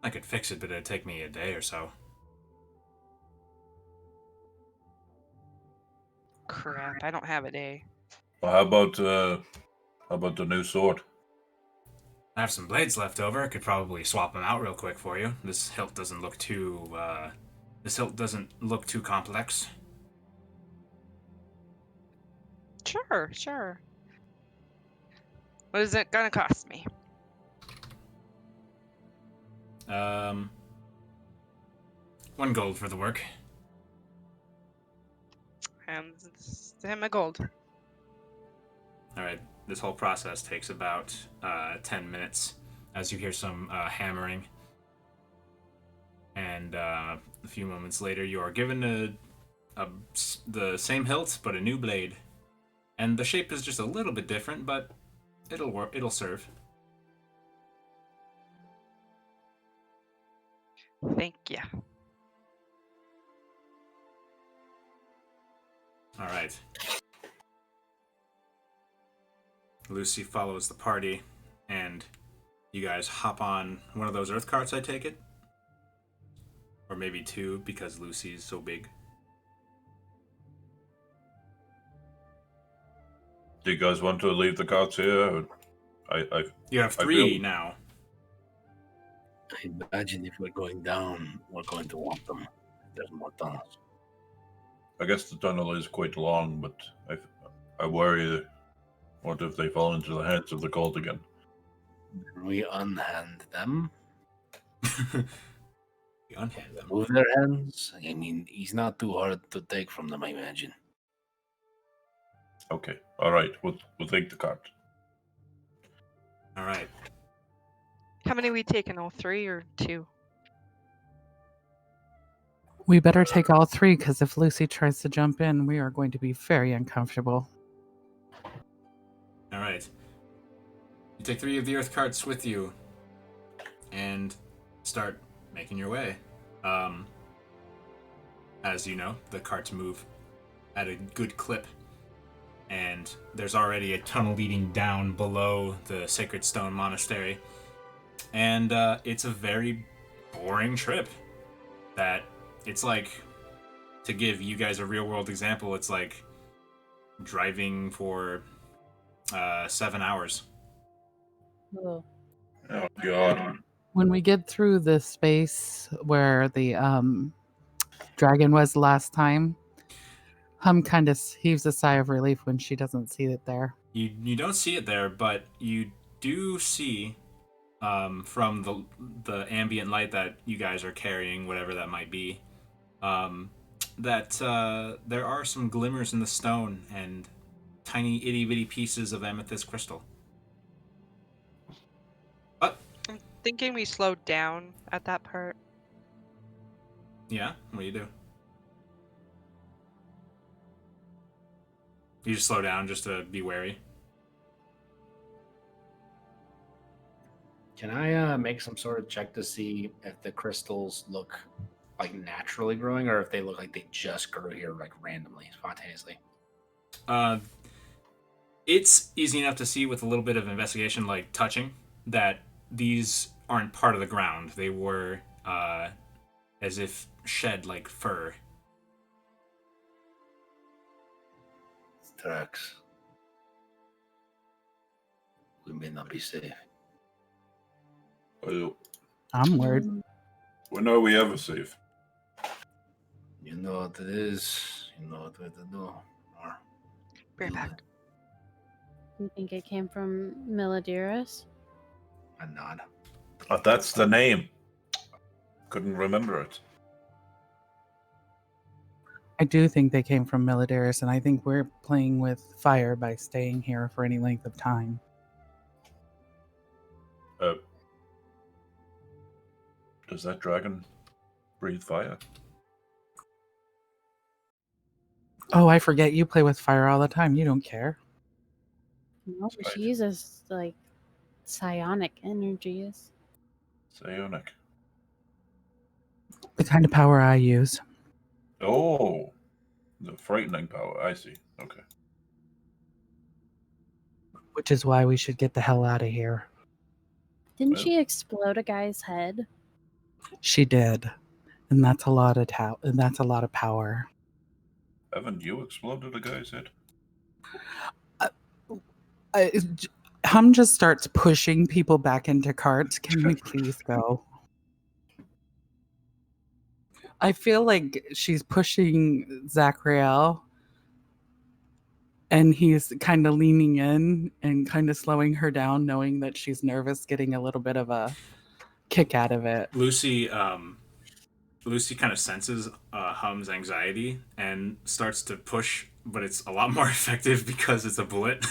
I could fix it, but it'd take me a day or so. Crap, I don't have a day. Well, how about the new sword? I have some blades left over. I could probably swap them out real quick for you. This hilt doesn't look too complex. Sure, sure. What is it gonna cost me? 1 gold for the work. And him a gold. All right. This whole process takes about 10 minutes as you hear some hammering. And a few moments later, you are given the same hilt, but a new blade. And the shape is just a little bit different, but it'll work. It'll serve. Thank you. All right. Lucy follows the party, and you guys hop on one of those earth carts, I take it? Or maybe 2, because Lucy's so big. Do you guys want to leave the carts here? You have 3 now. I imagine if we're going down, we're going to want them. There's more tunnels. I guess the tunnel is quite long, but I worry. What if they fall into the hands of the cult again? We unhand them. You unhand them. Move their hands. I mean, he's not too hard to take from them, I imagine. Okay. All right. We'll take the cart. All right. How many we taking? All 3 or 2? We better take all 3 because if Lucy tries to jump in, we are going to be very uncomfortable. All right. You take 3 of the earth carts with you and start making your way. As you know, the carts move at a good clip, and there's already a tunnel leading down below the Sacred Stone Monastery, and it's a very boring trip. That it's like, to give you guys a real-world example, it's like driving for 7 hours. Oh God. When we get through the space where the dragon was last time, Hum kind of heaves a sigh of relief when she doesn't see it there. You don't see it there, but you do see from the ambient light that you guys are carrying, whatever that might be, that there are some glimmers in the stone and tiny itty bitty pieces of amethyst crystal. But I'm thinking we slowed down at that part. yeah, what do? You just slow down just to be wary. Can I make some sort of check to see if the crystals look like naturally growing, or if they look like they just grew here like randomly, spontaneously? It's easy enough to see with a little bit of investigation, like touching, that these aren't part of the ground. They were as if shed like fur. Tracks. We may not be safe. Well, Onward. when are we ever safe? You know what it is. You know what to do. Or Bring it back. You think it came from Miladiris? a nod. Oh, that's the name. Couldn't remember it. I do think they came from Militaris, and I think we're playing with fire by staying here for any length of time. Does that dragon breathe fire? Oh, I forget you play with fire all the time. You don't care. No, Right. she uses like psionic energies. Psionic. The kind of power I use. Oh, the frightening power. I see. Okay. Which is why we should get the hell out of here. Didn't Well. she explode a guy's head? She did. And that's a lot of and that's a lot of power. Haven't you exploded a guy's head? Hum just starts pushing people back into carts. Can we please go? I feel like she's pushing Zachriel, and he's kind of leaning in and kind of slowing her down, knowing that she's nervous, getting a little bit of a kick out of it. Lucy kind of senses Hum's anxiety and starts to push, but it's a lot more effective because it's a bullet.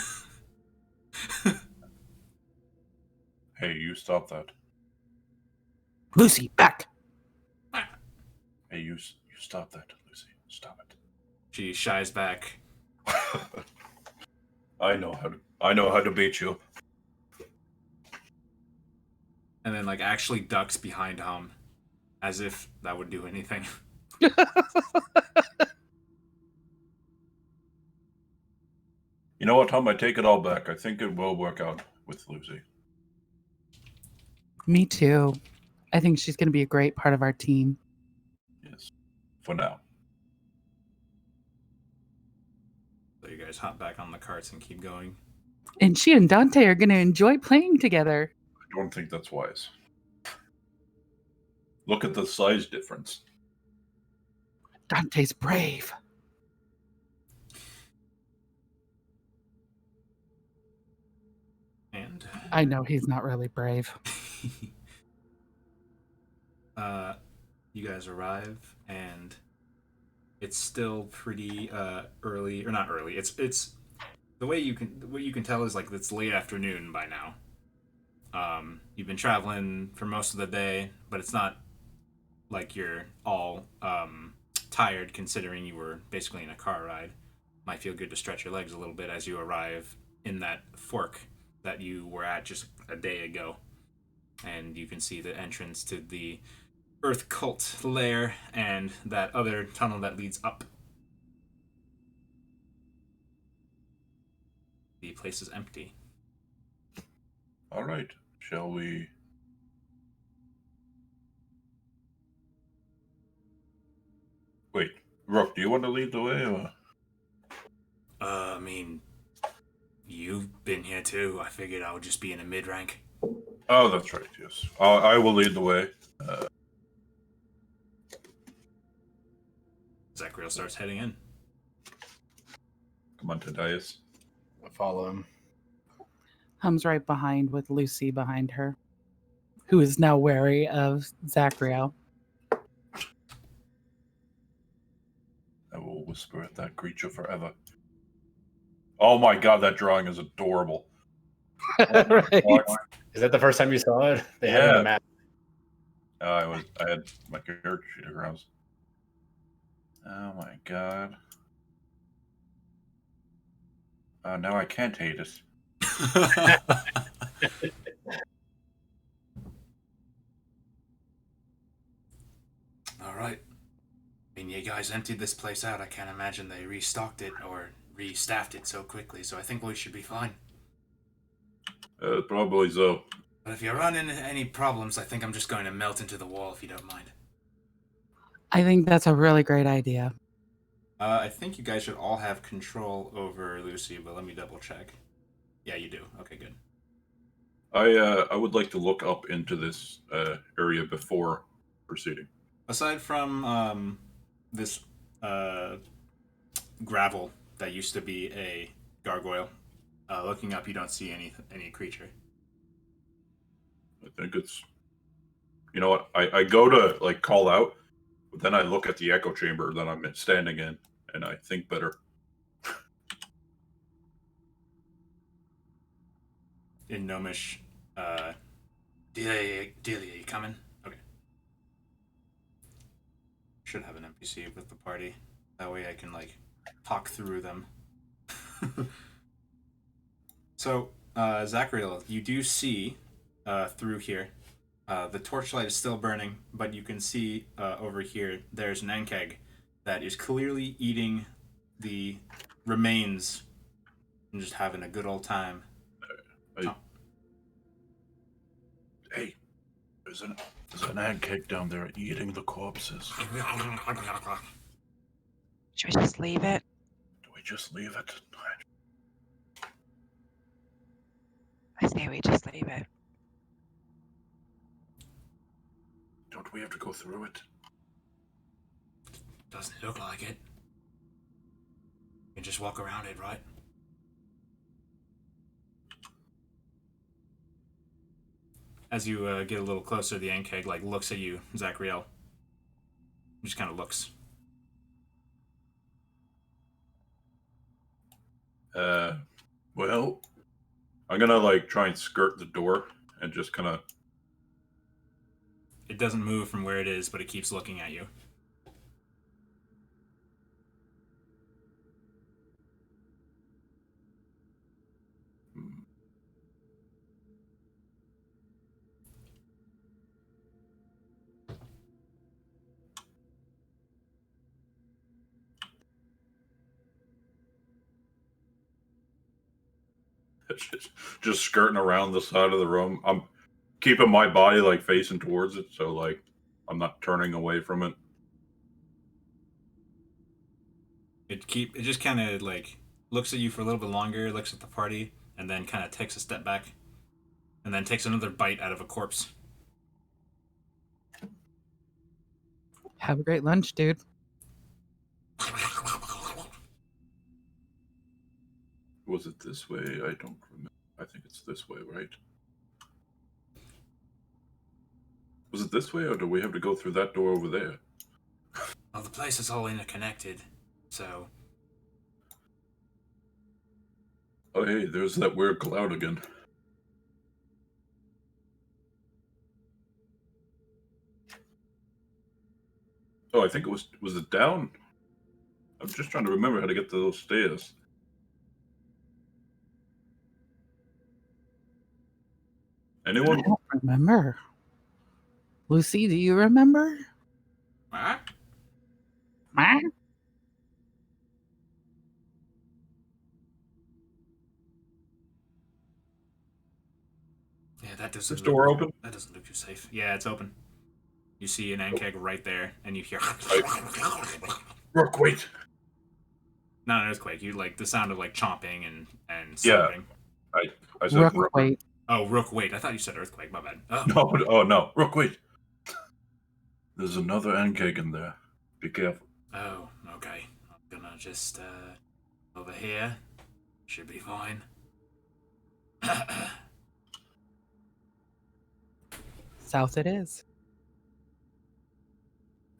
Hey, you stop that. Lucy, back! Hey, you stop that, Lucy. Stop it. She shies back. I know how to beat you. And then like actually ducks behind Hum, as if that would do anything. You know what, Tom? I take it all back. I think it will work out with Lucy. Me too. I think she's going to be a great part of our team. Yes. For now. So you guys hop back on the carts and keep going. And she and Dante are going to enjoy playing together. I don't think that's wise. Look at the size difference. Dante's brave. And I know he's not really brave. you guys arrive, and it's still pretty early, or not early. It's what you can tell is like it's late afternoon by now. You've been traveling for most of the day, but it's not like you're all tired, considering you were basically in a car ride. Might feel good to stretch your legs a little bit as you arrive in that fork that you were at just a day ago. And you can see the entrance to the Earth Cult lair and that other tunnel that leads up. The place is empty. All right. Shall we? Wait, Rook, do you want to lead the way, or? I mean, you've been here too. I figured I would just be in a mid-rank. Oh, that's right, yes. I will lead the way. Zachriel starts heading in. Come on, Thaddeus. I follow him. Hum's right behind with Lucy behind her, who is now wary of Zachriel. I will whisper at that creature forever. Oh my god, that drawing is adorable. Right. Is that the first time you saw it? They had it on Yeah. the map. I had my character sheet aroused. Oh my god. Now I can't hate it. All right. I mean, you guys emptied this place out. I can't imagine they restocked it or restaffed it so quickly, so I think we should be fine. Probably so. But if you run into any problems, I think I'm just going to melt into the wall if you don't mind. I think that's a really great idea. I think you guys should all have control over Lucy, but let me double check. Yeah, you do. Okay, good. I would like to look up into this area before proceeding. Aside from this gravel that used to be a gargoyle, looking up, you don't see any creature. I think it's... You know what? I go to like call out, but then I look at the echo chamber that I'm standing in, and I think better. In Gnomish, Delia, you coming? Okay. Should have an NPC with the party. That way I can, like, talk through them. So, Zachriel, you do see through here. The torchlight is still burning, but you can see over here there's an Enkeg that is clearly eating the remains and just having a good old time. Hey, there's an ant cake down there eating the corpses. Should we just leave it? Do we just leave it? I say we just leave it. Don't we have to go through it? Doesn't look like it. You can just walk around it, right? As you get a little closer, the Enkeg like looks at you, Zachriel. He just kind of looks. Well, I'm gonna like try and skirt the door and just kind of... It doesn't move from where it is, but it keeps looking at you. just skirting around the side of the room. I'm keeping my body like facing towards it, so like I'm not turning away from it. It just kind of like looks at you for a little bit longer, looks at the party, and then kind of takes a step back, and then takes another bite out of a corpse. Have a great lunch, dude. Was it this way? I don't remember. I think it's this way, right? Was it this way, or do we have to go through that door over there? Well, the place is all interconnected, so... Oh, hey, there's that weird cloud again. Oh, I think it was it down? I'm just trying to remember how to get to those stairs. Anyone? I don't remember. Lucy, do you remember? Huh? Ma? Yeah, that doesn't Is the door open? That doesn't look too safe. Yeah, it's open. You see an Enkeg right there, and you hear... Rook, wait. Not an earthquake. You like the sound of like chomping and Yeah. slapping. I said Rook, Rook. wait. Oh, Rook, wait. I thought you said earthquake. My bad. Oh. No, oh no, Rook, wait. There's another ant cake in there. Be careful. Oh, okay. I'm gonna just Over here. Should be fine. South it is.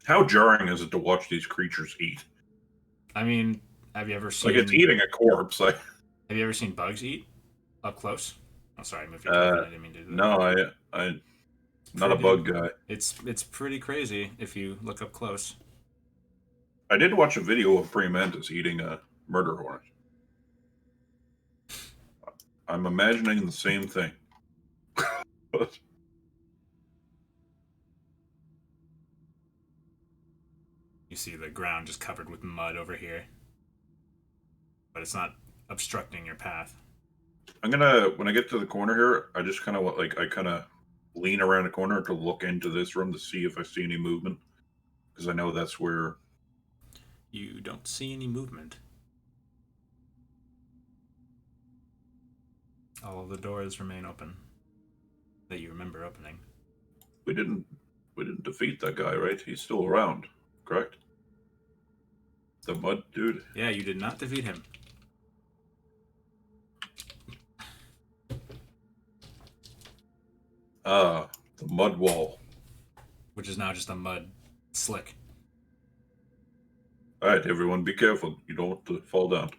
How jarring is it to watch these creatures eat? I mean, have you ever seen... Like, it's eating a corpse. Like, have you ever seen bugs eat? Up close? Oh, sorry, I moved your token. I didn't mean to do that. no, I'm not a bug guy. It's pretty crazy if you look up close. I did watch a video of praying mantis eating a murder hornet. I'm imagining the same thing. You see the ground just covered with mud over here. But it's not obstructing your path. I'm gonna, when I get to the corner here, I just kind of like, I kind of lean around the corner to look into this room to see if I see any movement. Because I know that's where... You don't see any movement. All of the doors remain open. That you remember opening. We didn't defeat that guy, right? He's still around, correct? The mud dude? Yeah, you did not defeat him. The mud wall. Which is now just a mud slick. Alright, everyone, be careful. You don't want to fall down.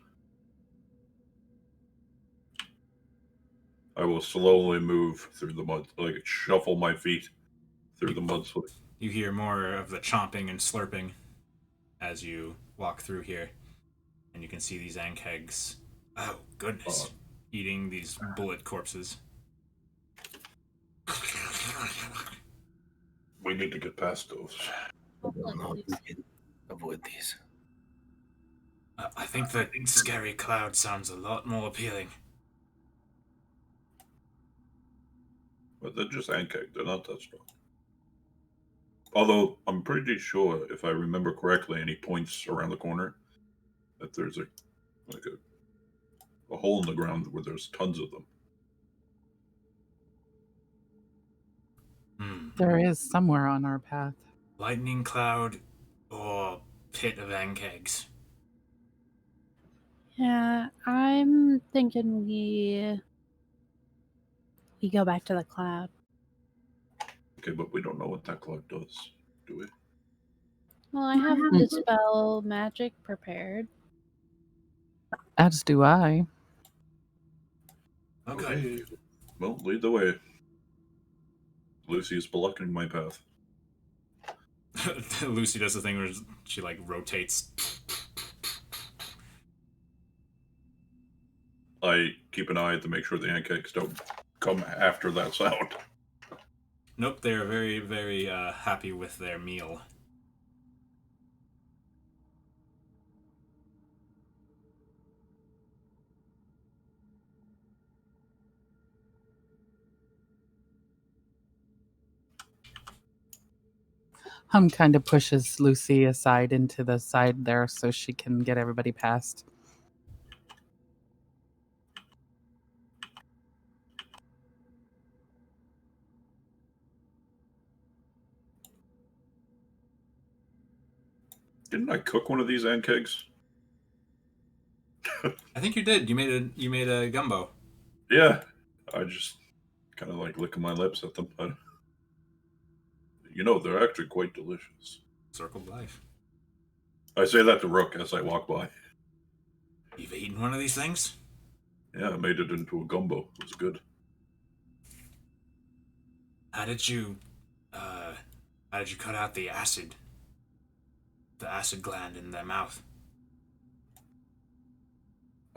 I will slowly move through the mud, like shuffle my feet through the mud slick. You hear more of the chomping and slurping as you walk through here. And you can see these ankegs. Oh, goodness. Eating these bullet corpses. We need to get past those. No, we can avoid these. I think that scary cloud sounds a lot more appealing. But they're just ankeg, they're not that strong. Although, I'm pretty sure, if I remember correctly, and he points around the corner, that there's a hole in the ground where there's tons of them. There is somewhere on our path. Lightning cloud or pit of ankegs. Yeah, I'm thinking we go back to the cloud. Okay, but we don't know what that cloud does, do we? Well, I have dispel magic prepared. As do I. Okay. Well, lead the way. Lucy is blocking my path. Lucy does the thing where she like rotates. I keep an eye to make sure the ankegs don't come after that sound. Nope, they are very, very happy with their meal. Hum kind of pushes Lucy aside into the side there so she can get everybody past. Didn't I cook one of these ankegs? I think you did. You made a gumbo. Yeah. I just kind of like licking my lips at them. You know, they're actually quite delicious. Circle of life. I say that to Rook as I walk by. You've eaten one of these things? Yeah, I made it into a gumbo. It was good. How did you cut out the acid? The acid gland in their mouth?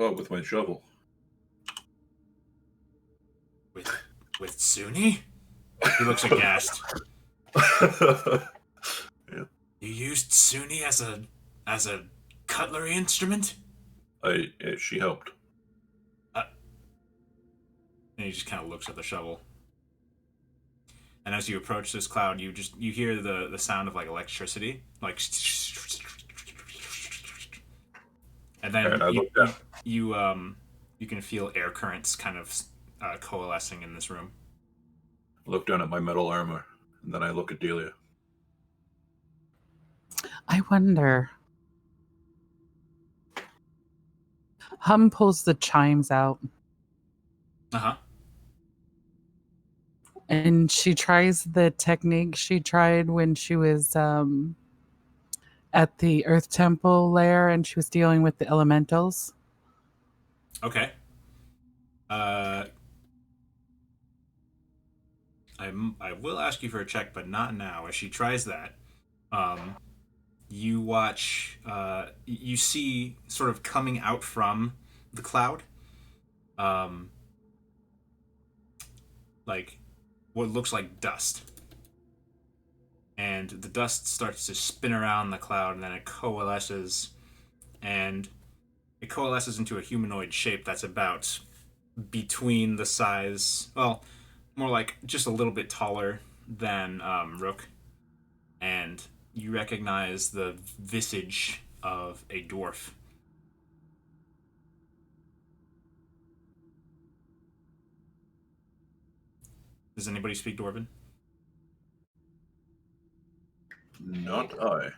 Oh, with my shovel. With Suni? He looks aghast. Yeah. You used Suni as a cutlery instrument? She helped. And he just kind of looks at the shovel. And as you approach this cloud, you hear the sound of like electricity, like, and then you can feel air currents kind of coalescing in this room. I look down at my metal armor, and then I look at Delia. I wonder. Hum pulls the chimes out Uh-huh. and she tries the technique she tried when she was at the Earth Temple lair and she was dealing with the elementals. Okay. I will ask you for a check, but not now. As she tries that, you watch. You see, sort of coming out from the cloud, um, like what looks like dust, and the dust starts to spin around the cloud, and then it coalesces, and it coalesces into a humanoid shape that's about between the size, well, more like just a little bit taller than Rook, and you recognize the visage of a dwarf. Does anybody speak Dwarven? Not I.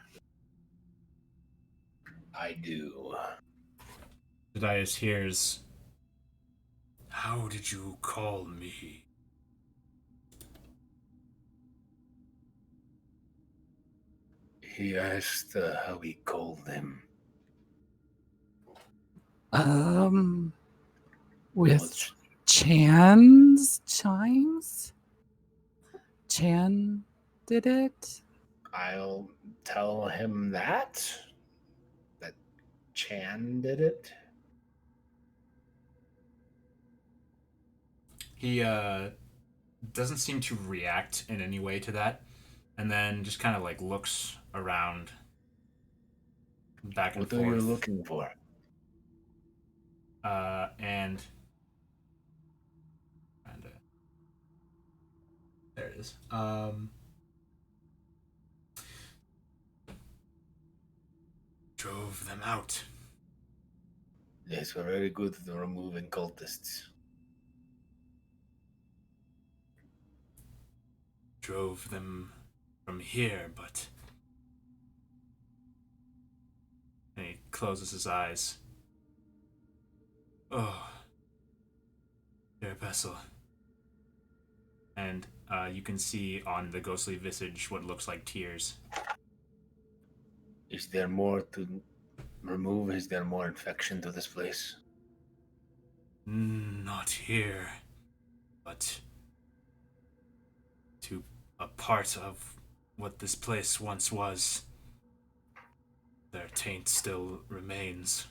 I do. Jedias hears, "How did you call me?" He asked how we called him. With What's- Chan's chimes? Chan did it? I'll tell him that Chan did it. He doesn't seem to react in any way to that, and then just kind of like looks around, back and What forth. are you looking for? And there it is. Drove them out. Yes, we're very good at removing cultists. Drove them from here, but... And he closes his eyes. Oh, their vessel. And you can see on the ghostly visage what looks like tears. Is there more to remove? Is there more infection to this place? Not here, but to a part of what this place once was. Their taint still remains.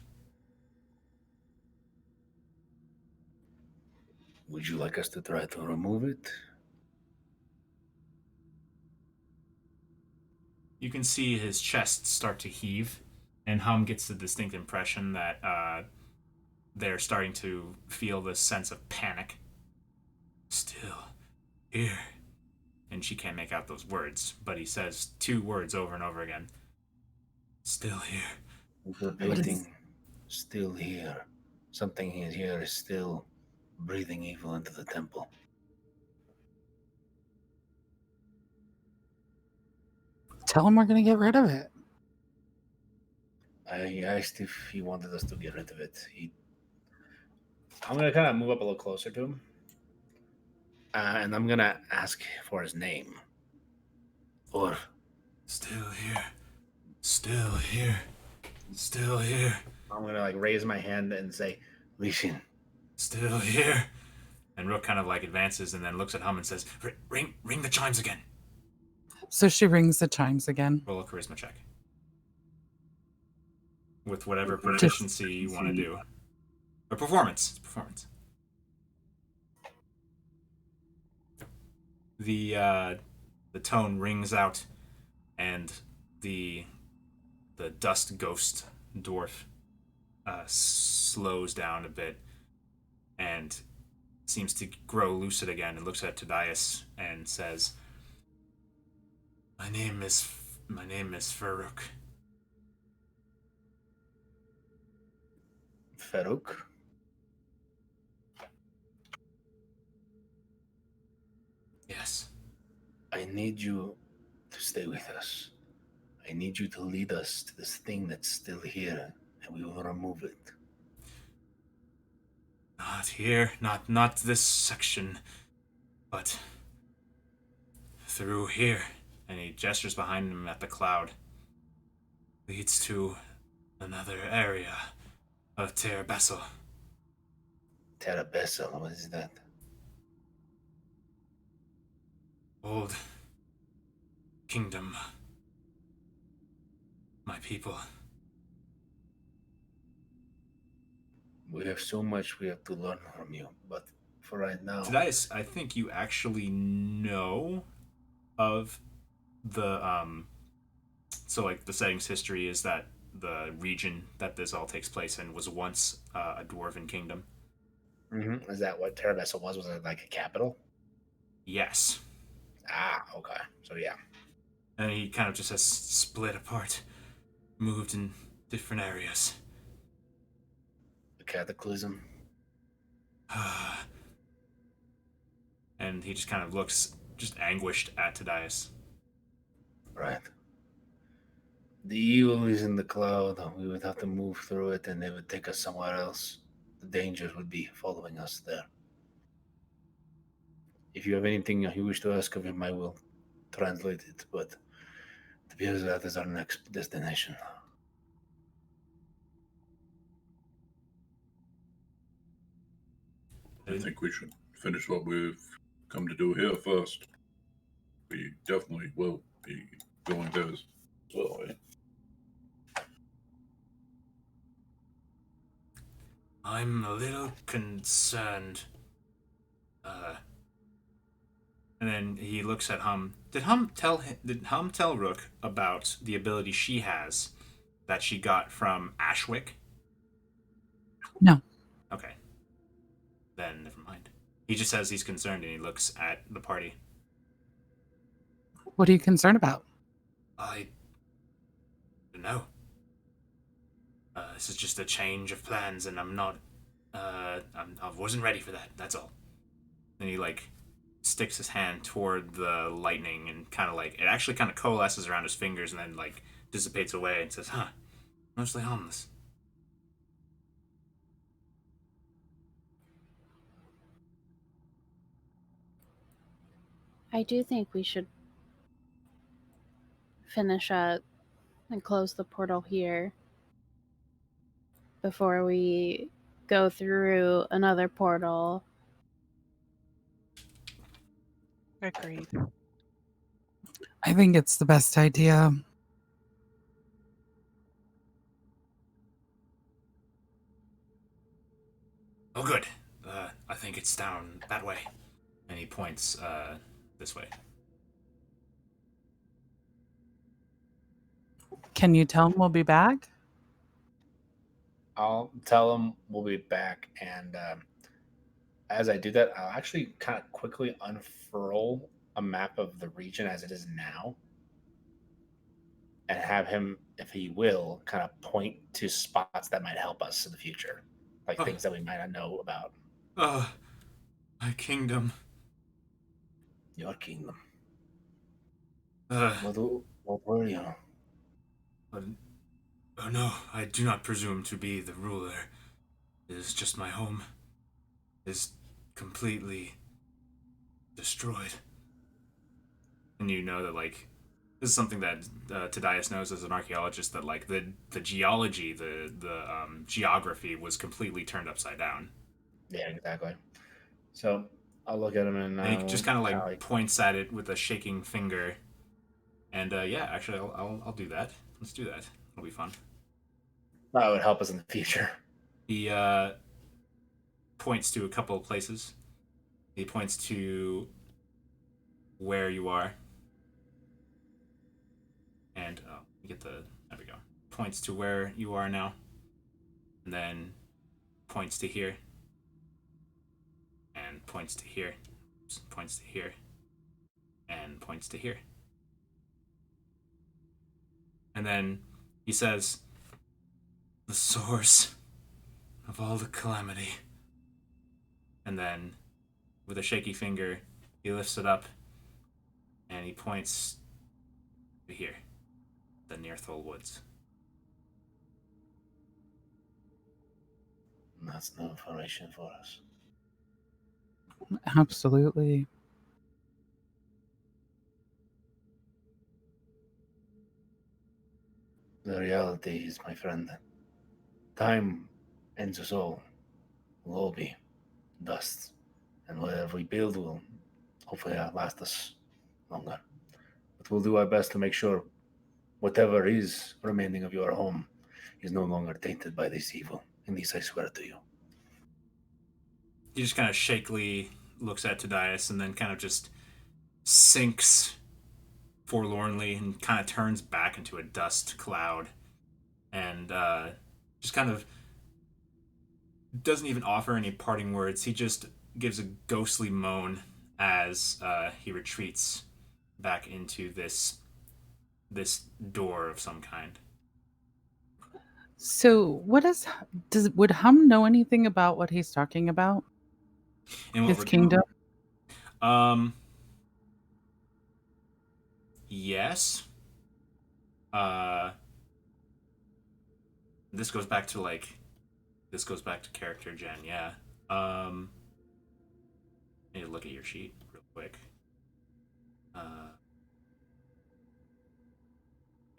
Would you like us to try to remove it? You can see his chest start to heave, and Hum gets the distinct impression that they're starting to feel this sense of panic. Still here. And she can't make out those words, but he says two words over and over again. Still here. Repeating, still here. Something here is still breathing evil into the temple. Tell him we're going to get rid of it. I asked if he wanted us to get rid of it. I'm going to kind of move up a little closer to him. And I'm going to ask for his name. Or... Still here. Still here. Still here. I'm going to like raise my hand and say, Listen. Still here. And Rook kind of like advances and then looks at Hum and says, ring the chimes again. So she rings the chimes again. Roll a charisma check. With whatever proficiency you want to do. Or performance. It's performance. The tone rings out, and the dust ghost dwarf slows down a bit and seems to grow lucid again and looks at Todias and says, My name is Farouk. Farouk? Yes. I need you to stay with us. I need you to lead us to this thing that's still here, and we will remove it. Not here, not this section, but through here. And he gestures behind him at the cloud. Leads to another area of Terabessel. Terabessel, what is that? Old kingdom. My people. We have so much we have to learn from you, but for right now... Tadias, I think you actually know of the, so like the setting's history is that the region that this all takes place in was once a dwarven kingdom. Mm-hmm. Is that what Terabessel was? Was it like a capital? Yes. Ah, okay. So yeah. And he kind of just has split apart, moved in different areas. The cataclysm. And he just kind of looks just anguished at Tadias. Right. The evil is in the cloud. We would have to move through it and they would take us somewhere else. The dangers would be following us there. If you have anything you wish to ask of him, I will translate it, but it appears that is our next destination. I think we should finish what we've come to do here first. We definitely will be going there as well, eh? I'm a little concerned. And then he looks at Hum. Did Hum tell Rook about the ability she has that she got from Ashwick? No. Okay. Then never mind. He just says he's concerned and he looks at the party. What are you concerned about? I don't know. This is just a change of plans, and I'm not. I wasn't ready for that. That's all. And he like sticks his hand toward the lightning, and kind of like it actually kind of coalesces around his fingers, and then like dissipates away, and says, "Huh, mostly harmless." I do think we should finish up and close the portal here before we go through another portal. Agreed. I think it's the best idea. Oh, good. I think it's down that way. And he points this way. Can you tell him we'll be back? I'll tell him we'll be back, and as I do that, I'll actually kind of quickly unfurl a map of the region as it is now, and have him, if he will, kind of point to spots that might help us in the future, like things that we might not know about. My kingdom. Your kingdom. What were you? Oh no, I do not presume to be the ruler. It is just my home. It is completely destroyed. And you know that, like, this is something that Tadias knows as an archaeologist, that, like, the geology, the geography was completely turned upside down. Yeah, exactly. So I'll look at him and he just kind of like points at it with a shaking finger. And yeah, actually, I'll do that. Let's do that. It'll be fun. That would help us in the future. He points to a couple of places. He points to where you are. And there we go. Points to where you are now. And then points to here. And points to here. Points to here. And points to here. And then he says, the source of all the calamity. And then, with a shaky finger, he lifts it up and he points to here, the Nearthol Woods. That's no information for us. Absolutely. The reality is, my friend, time ends us all. We'll all be dust. And whatever we build will hopefully last us longer. But we'll do our best to make sure whatever is remaining of your home is no longer tainted by this evil. And this I swear to you. He just kind of shakily looks at Tadias and then kind of just sinks forlornly and kind of turns back into a dust cloud and just kind of doesn't even offer any parting words. He just gives a ghostly moan as he retreats back into this door of some kind. So, would Hum know anything about what he's talking about? And what His we're kingdom? Yes. This goes back to character gen, yeah. I need to look at your sheet real quick. Got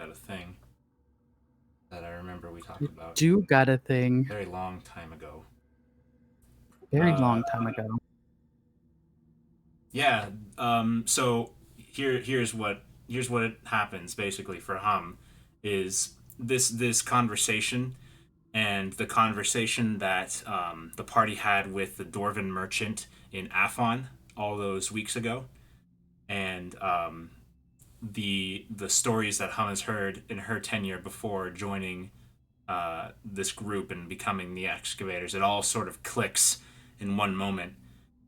a thing that I remember we talked about Do got a thing. very long time ago. Very long time ago. Yeah. So here's what happens basically for Hum is this conversation and the conversation that the party had with the Dwarven merchant in Afon all those weeks ago, and the stories that Hum has heard in her tenure before joining this group and becoming the Excavators. It all sort of clicks in one moment,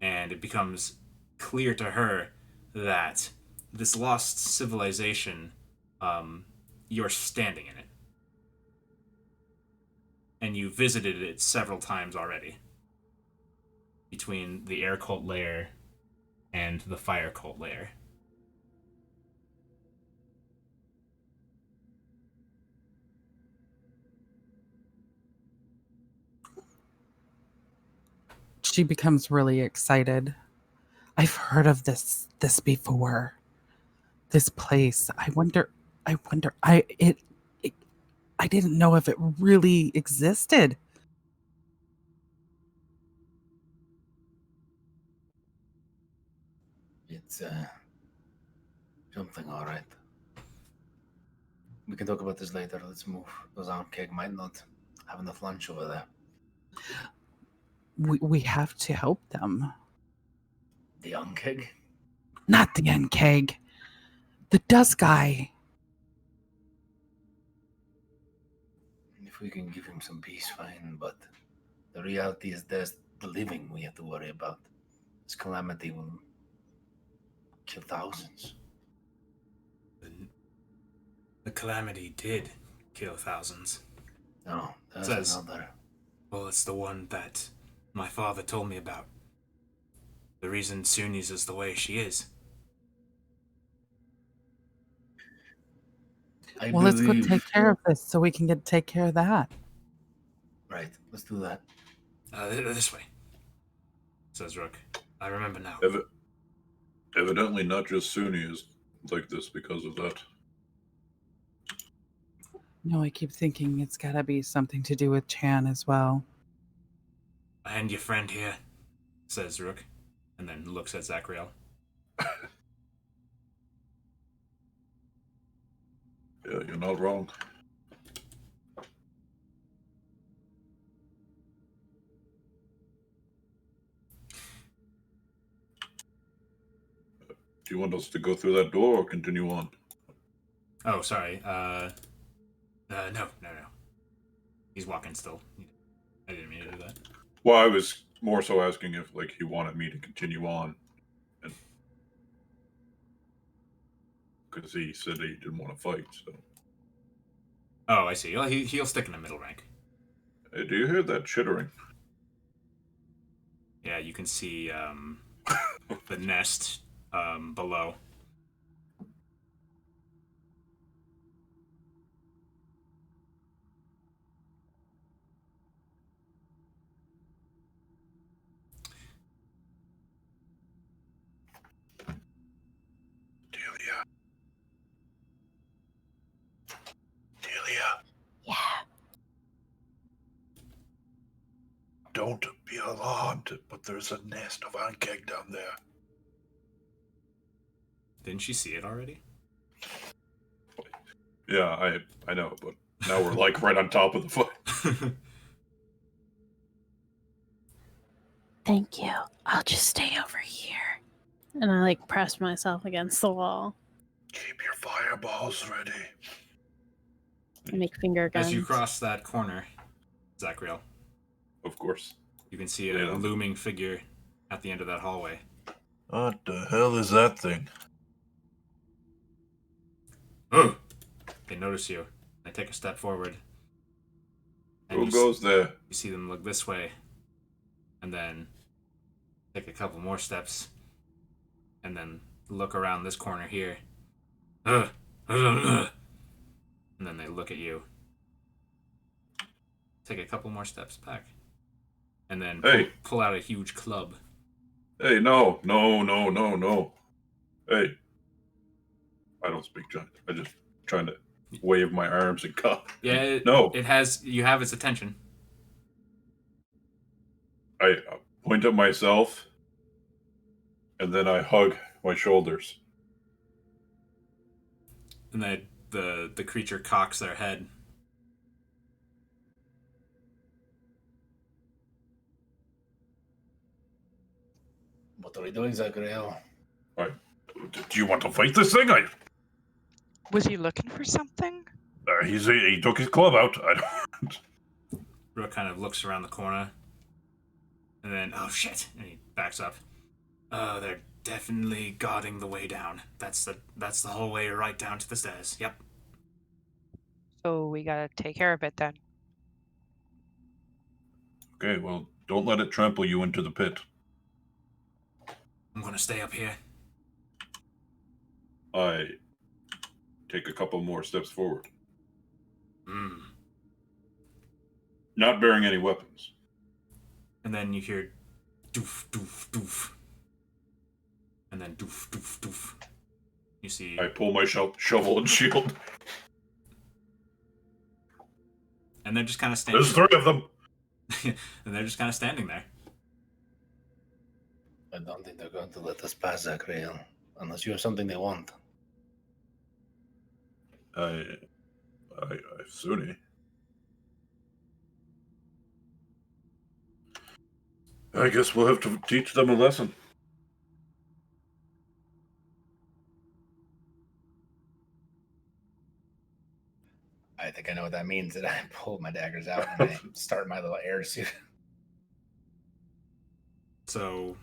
and it becomes clear to her that this lost civilization, you're standing in it. And you visited it several times already. Between the air cult lair and the fire cult lair. She becomes really excited. I've heard of this before. This place. I wonder I didn't know if it really existed. It's something, all right. We can talk about this later. Let's move. Those Keg might not have enough lunch over there. We have to help them. The Keg? Not the Keg. The dust guy. If we can give him some peace, fine, but the reality is there's the living we have to worry about. This calamity will kill thousands. The calamity did kill thousands. No, there's another. Well, it's the one that my father told me about. The reason Suni's is the way she is. Let's go take care of this so we can take care of that. Right, let's do that. This way, says Rook. I remember now. Evidently not just Suni is like this because of that. No, I keep thinking it's gotta be something to do with Chan as well. And your friend here, says Rook, and then looks at Zachriel. Yeah, you're not wrong. Do you want us to go through that door or continue on? Oh, sorry. No. He's walking still. I didn't mean to do that. Well, I was more so asking if, like, he wanted me to continue on. Because he said he didn't want to fight, so. Oh, I see. Well, he'll stick in the middle rank. Hey, do you hear that chittering? Yeah, you can see the nest below. don't be alarmed, but there's a nest of ankeg down there. Didn't you see it already? Yeah, I know, but now we're like right on top of the fight. Thank you. I'll just stay over here. And I like press myself against the wall. Keep your fireballs ready. I make finger guns. As you cross that corner, Zachriel, Of course. you can see a Yeah. looming figure at the end of that hallway. What the hell is that thing? Oh! They notice you. They take a step forward. And Who you goes there? You see them look this way, and then take a couple more steps, and then look around this corner here. And then they look at you. Take a couple more steps back. And then pull out a huge club. Hey, no. Hey. I don't speak giant. I just trying to wave my arms and cup. Yeah, you have its attention. I point at myself, and then I hug my shoulders. And then the creature cocks their head. What are we doing, Zachriel? Do you want to fight this thing? Was he looking for something? He took his club out. I don't. Rook kind of looks around the corner, and then, oh shit, and he backs up. Oh, they're definitely guarding the way down. That's the whole way right down to the stairs. Yep. So we gotta take care of it then. Okay, well, don't let it trample you into the pit. I'm gonna stay up here. I take a couple more steps forward. Not bearing any weapons. And then you hear doof, doof, doof. And then doof, doof, doof. You see... I pull my shovel and shield. And they're just kind of standing... There's 3 of them! And they're just kind of standing there. I don't think they're going to let us pass, Zachriel, unless you have something they want. Suni. I guess we'll have to teach them a lesson. I think I know what that means. That I pull my daggers out and I start my little air suit. So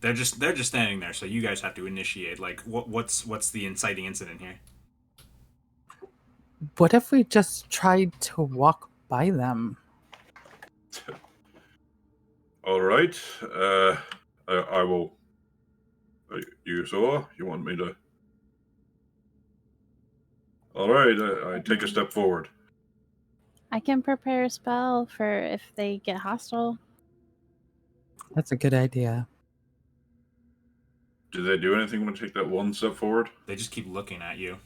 they're just standing there. So you guys have to initiate. Like, what's the inciting incident here? What if we just tried to walk by them? All right. I will. You saw? You want me to? All right. I take a step forward. I can prepare a spell for if they get hostile. That's a good idea. Did they do anything when I take that one step forward? They just keep looking at you.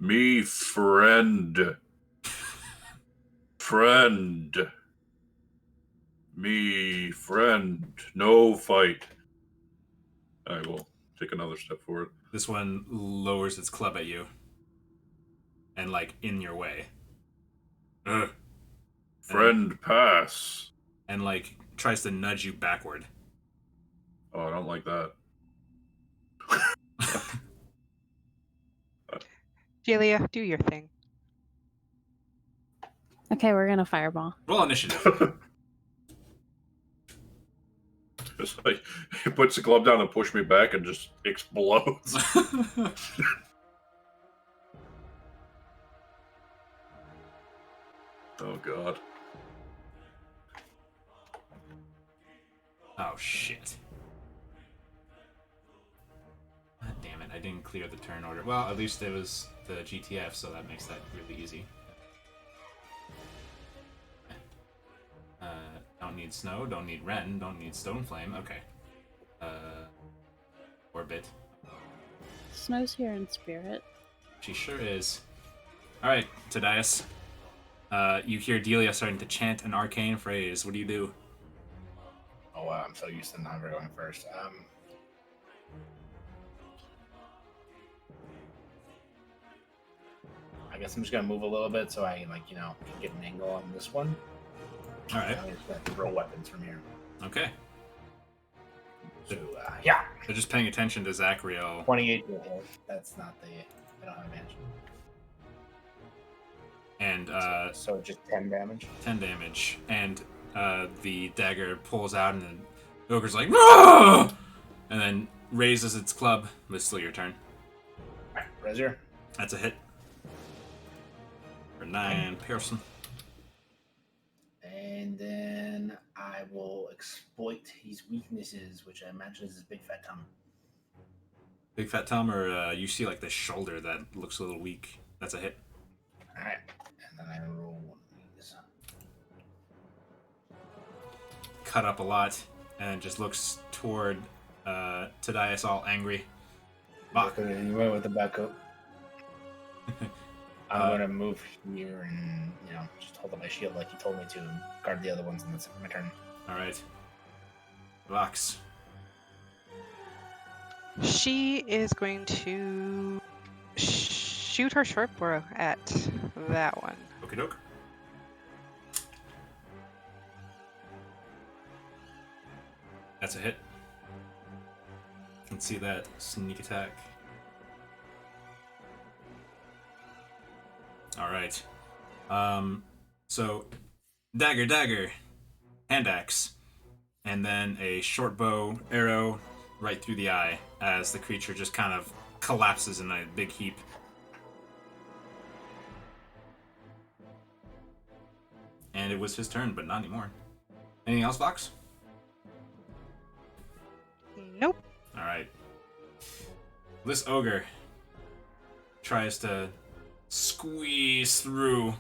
Me friend. Friend. Me friend. No fight. I will take another step forward. This one lowers its club at you. And, like, in your way. Friend pass. And, like, tries to nudge you backward. Oh, I don't like that. Julia, do your thing. Okay, we're gonna fireball. Roll initiative. Just like, he puts the club down and pushes me back and just explodes. Oh, God. Oh, shit. God damn it, I didn't clear the turn order. Well, at least it was the GTF, so that makes that really easy. Don't need snow, don't need Ren, don't need stone flame. Okay. Orbit. Snow's here in spirit. She sure is. Alright, Tadias. You hear Delia starting to chant an arcane phrase. What do you do? Oh, wow, I'm so used to Nagra going first. I guess I'm just gonna move a little bit so I, like, can get an angle on this one. All right. I'm just gonna throw weapons from here. Okay. So, yeah. They're just paying attention to Zachriel. 28 to hit. That's not the. I don't have advantage. And So just 10 damage. 10 damage. And the dagger pulls out, and the ogre's like, "Ah!" And then raises its club. But it's still your turn. Alright, Brazier. That's a hit. For 9 Pearson. And then I will exploit his weaknesses, which I imagine is his big fat tongue. Big fat Tom, or you see like the shoulder that looks a little weak. That's a hit. Alright. And then I roll one of these. Cut up a lot, and just looks toward Tadias all angry. Bach. You went with the backup. I'm gonna move here and just hold up my shield like you told me to, and guard the other ones, and that's my turn. All right. Vox. She is going to shoot her short bow at that one. Okie doke. That's a hit. You can see that sneak attack. All right. So dagger, hand axe, and then a short bow arrow right through the eye as the creature just kind of collapses in a big heap. And it was his turn, but not anymore. Anything else, Vox? Nope. All right. This ogre tries to squeeze through,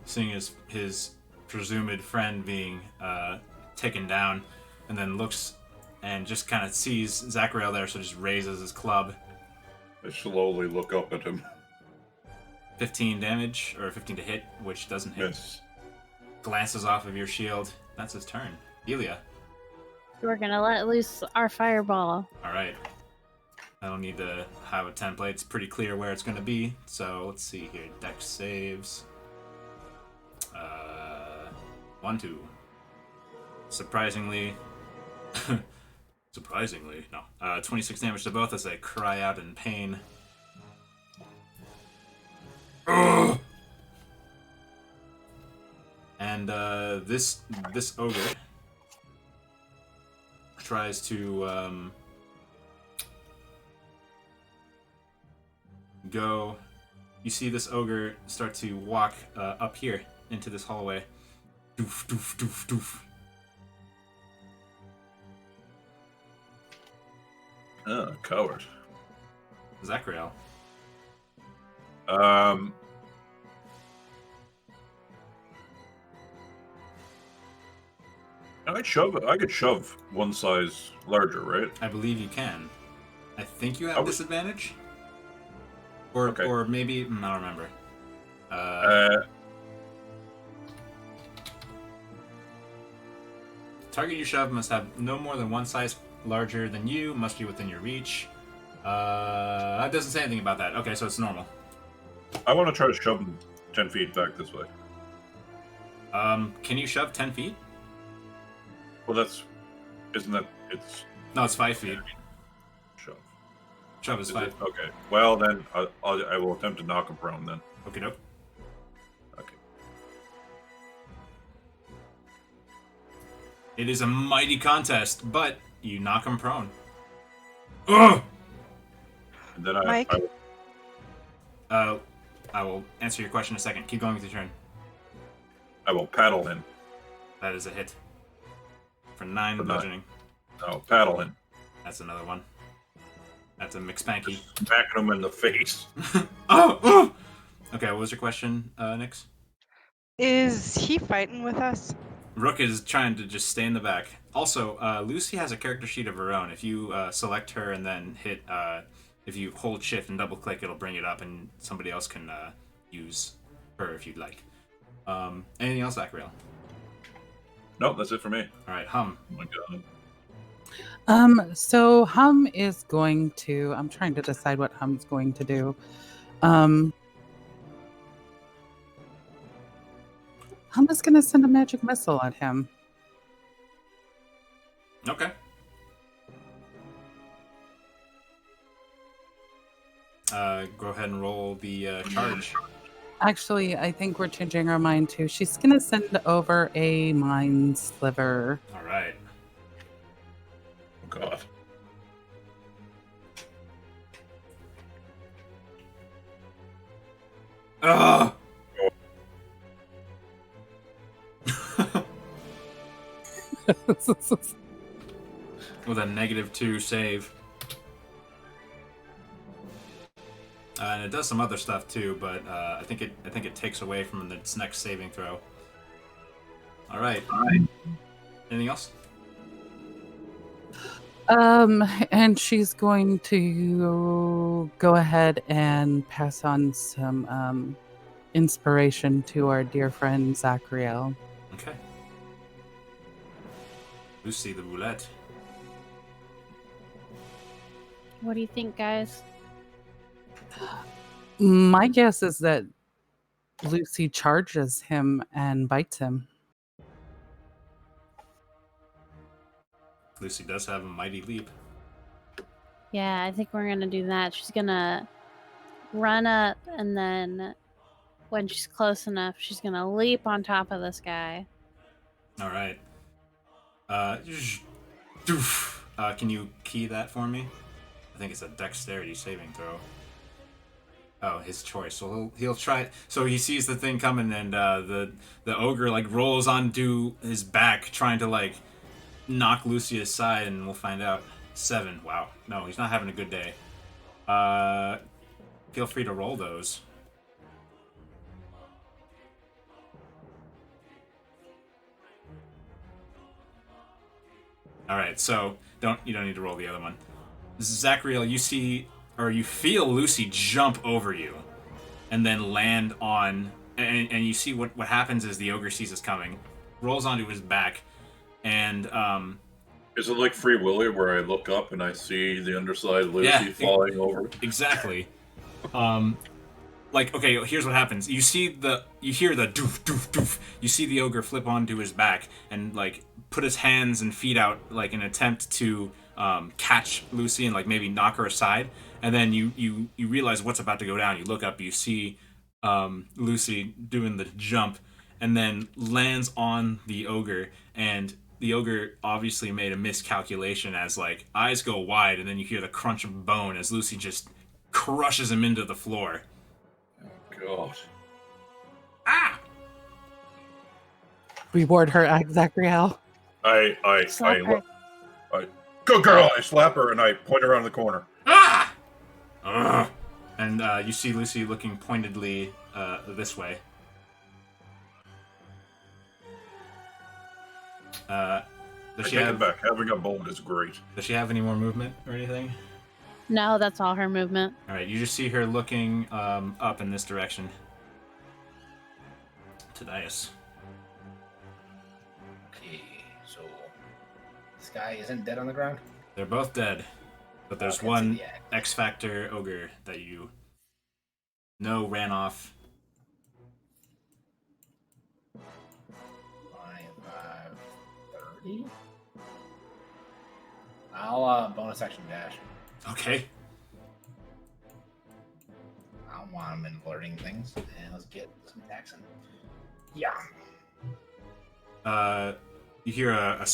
seeing his presumed friend being taken down, and then looks and just kind of sees Zachariel there, so just raises his club. I slowly look up at him. 15 damage, or 15 to hit, which doesn't hit. Yes. Glances off of your shield. That's his turn. Delia. We're gonna let loose our fireball. All right. I don't need to have a template. It's pretty clear where it's going to be. So let's see here. Dex saves. 1, 2. Surprisingly, no. 26 damage to both as they cry out in pain. Ugh! And this ogre tries to go. You see this ogre start to walk up here into this hallway. Doof, doof, doof, doof. Oh, coward. Zachariel. I could shove one size larger, right? I believe you can. I think you have disadvantage? Or maybe, I don't remember. Target you shove must have no more than one size larger than you, must be within your reach. That doesn't say anything about that. Okay, so it's normal. I want to try to shove him 10 feet back this way. Can you shove 10 feet? Well, it's... No, it's 5 feet. Shove. Shove is 5. Okay. Well, then I will attempt to knock him prone then. Okay, dope. Okay. It is a mighty contest, but you knock him prone. Ugh! And then Mike? I will answer your question in a second. Keep going with your turn. I will paddle in. That is a hit. For 9 For 9. bludgeoning. Oh, paddle in. That's another one. That's a McSpanky. Smacking him in the face. Oh! Okay, what was your question, Nix? Is he fighting with us? Rook is trying to just stay in the back. Also, Lucy has a character sheet of her own. If you select her and then hit, if you hold shift and double click, it'll bring it up and somebody else can use her if you'd like. Anything else, Zachariel? Nope, that's it for me. All right, Hum. Oh my god. So Hum is going to. I'm trying to decide what Hum's going to do. Hum is going to send a magic missile at him. Okay. Go ahead and roll the charge. Actually, I think we're changing our mind too. She's going to send over a mind sliver. All right. Oh god. Ugh! With a -2 save. And it does some other stuff too, but I think it takes away from its next saving throw. All right. Anything else? And she's going to go ahead and pass on some inspiration to our dear friend Zachariel. Okay. Lucy the Bulette. What do you think, guys? My guess is that Lucy charges him and bites him. Lucy does have a mighty leap. Yeah, I think we're gonna do that. She's gonna run up, and then when she's close enough, she's gonna leap on top of this guy. All right. Can you key that for me? I think it's a dexterity saving throw. Oh, his choice. So he'll try. So he sees the thing coming, and the ogre like rolls onto his back, trying to like knock Lucy aside, and we'll find out. 7. Wow. No, he's not having a good day. Feel free to roll those. All right. So you don't need to roll the other one. Zachariel, you see or you feel Lucy jump over you, and then land on, and you see what happens is the ogre sees this coming, rolls onto his back, and Is it like Free Willy where I look up and I see the underside of Lucy falling over? Exactly. Like, okay, here's what happens. You hear the doof doof doof. You see the ogre flip onto his back and like put his hands and feet out like in an attempt to catch Lucy and like maybe knock her aside. And then you realize what's about to go down. You look up, you see Lucy doing the jump, and then lands on the ogre. And the ogre obviously made a miscalculation as like eyes go wide, and then you hear the crunch of bone as Lucy just crushes him into the floor. Oh god. Ah! Reward her, Zachariel. Slap her. Good girl! I slap her and I point around the corner. Ah! Ugh. And you see Lucy looking pointedly this way. Does she take have it back. Having a bone is great. Does she have any more movement or anything? No, that's all her movement. All right, you just see her looking up in this direction. Tadias. Okay, so this guy isn't dead on the ground? They're both dead, but there's Okay, one so yeah. X Factor ogre that you know ran off. 25, 30. I'll bonus action dash. Okay. I don't want him in alerting things. And let's get some attacks in. Yeah. You hear a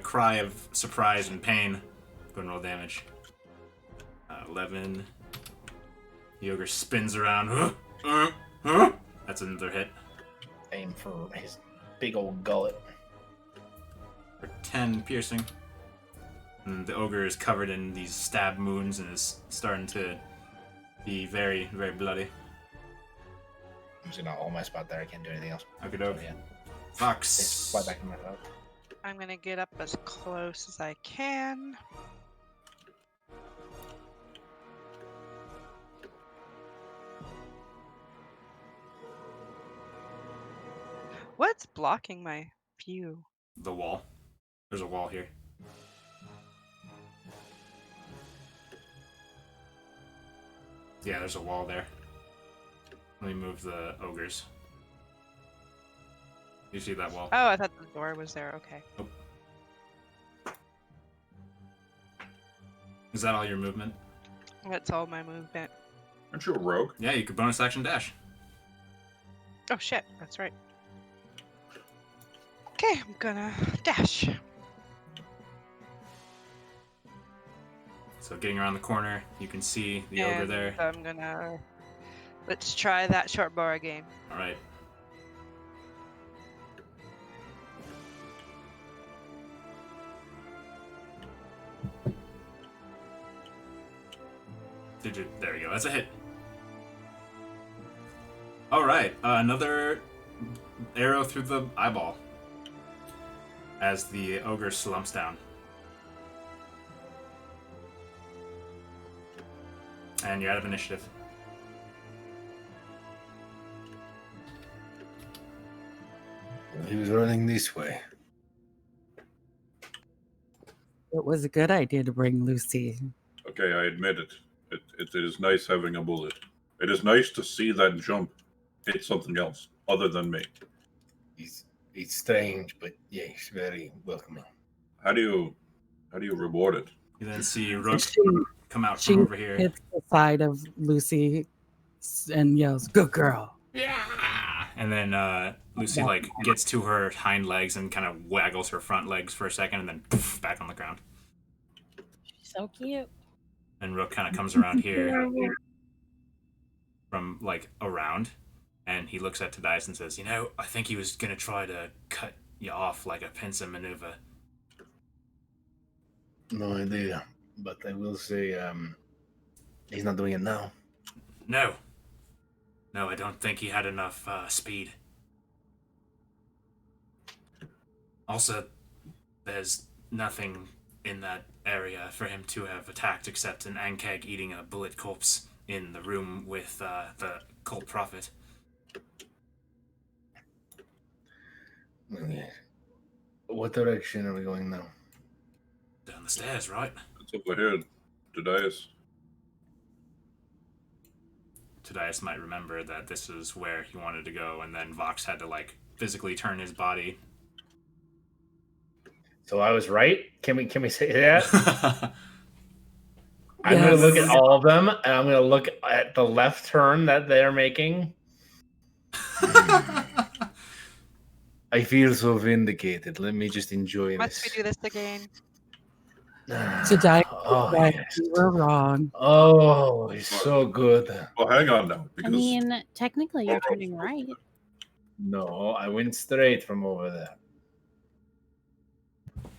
cry of surprise and pain. Go and roll damage. 11. The ogre spins around. That's another hit. Aim for his big old gullet. For 10 piercing. And the ogre is covered in these stab wounds and is starting to be very, very bloody. I'm just gonna hold my spot there. I can't do anything else. Okay, doke. Yeah. Fox. Fly back to my boat. I'm gonna get up as close as I can. What's blocking my view? The wall. There's a wall here. Yeah, there's a wall there. Let me move the ogres. You see that wall? Oh, I thought the door was there. Okay. Is that all your movement? That's all my movement. Aren't you a rogue? Yeah, you could bonus action dash. Oh shit, that's right. Okay, I'm gonna dash. So getting around the corner, you can see the ogre And there. I'm gonna. Let's try that short bow again. All right. There we go. That's a hit. All right. Another arrow through the eyeball as the ogre slumps down. And you're out of initiative. He was running this way. It was a good idea to bring Lucy. Okay, I admit it. It is nice having a bullet. It is nice to see that jump hit something else other than me. He's strange, but yeah, he's very welcoming. How do you reward it? You then see Rook She, come out she from over here. hits the side of Lucy and yells, "Good girl!" Yeah. And then Lucy like gets to her hind legs and kind of waggles her front legs for a second, and then poof, back on the ground. So cute. And Rook kind of comes around here from like around, and he looks at Tadias and says, I think he was gonna try to cut you off like a pincer maneuver. No idea, but I will say he's not doing it now. No, I don't think he had enough speed. Also, there's nothing in that area for him to have attacked except an Ankeg eating a bullet corpse in the room with the cult prophet. Okay. What direction are we going now? Down the stairs, right? It's over here, Tadias. Tadias might remember that this is where he wanted to go, and then Vox had to like physically turn his body. So I was right. Can we say that? I'm Yes. gonna look at all of them, and I'm gonna look at the left turn that they're making. I feel so vindicated. Let me just enjoy Once this. we do this again. Today, Oh, yes. you were wrong. Oh, it's so good. Well, hang on now, I because mean, technically you're turning right. No, I went straight from over there.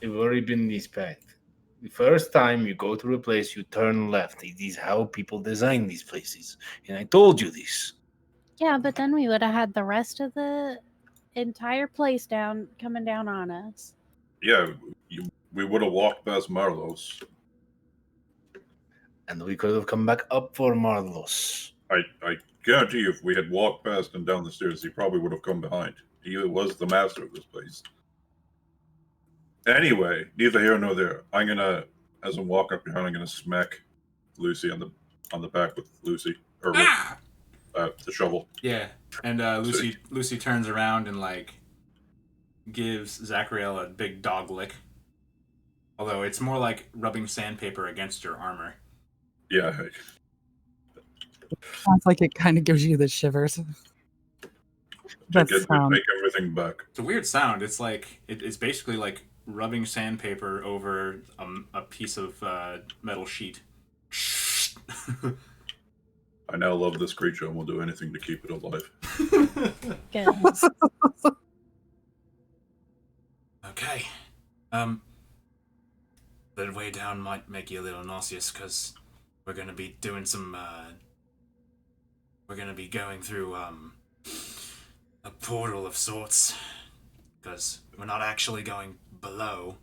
We've already been this path. The first time you go through a place, you turn left. It is how people design these places. And I told you this. Yeah, but then we would have had the rest of the entire place coming down on us. yeah, we would have walked past Marlos. And we could have come back up for Marlos. I guarantee you, if we had walked past and down the stairs, he probably would have come behind. He was the master of this place. Anyway, neither here nor there. I'm gonna, as I'm walking up behind, I'm gonna smack Lucy on the back with Lucy or with the shovel. Yeah, and Lucy turns around and like gives Zachariel a big dog lick. Although it's more like rubbing sandpaper against your armor. Yeah. Sounds like it kind of gives you the shivers. That sound. Make everything back. It's a weird sound. It's like it's basically like rubbing sandpaper over a piece of metal sheet. I now love this creature and will do anything to keep it alive. Good. Okay. The way down might make you a little nauseous because we're gonna be doing some. We're gonna be going through a portal of sorts because we're not actually going below.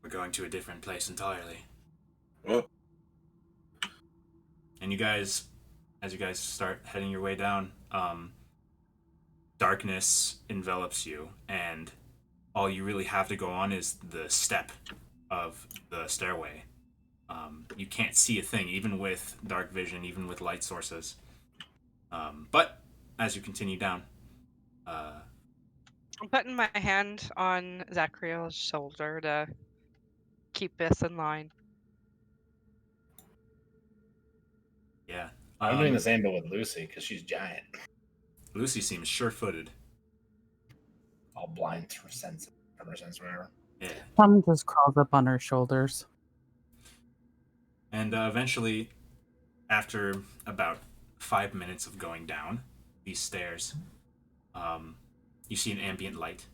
We're going to a different place entirely. What? And you guys, as you guys start heading your way down, darkness envelops you, and all you really have to go on is the step of the stairway. You can't see a thing, even with dark vision, even with light sources. But as you continue down, I'm putting my hand on Zachriel's shoulder to keep us in line. yeah, I'm doing the same, but with Lucy because she's giant. Lucy seems sure-footed. All blind for sense, whatever. Yeah, Tom just crawls up on her shoulders. and eventually, after about 5 minutes of going down these stairs, you see an ambient light,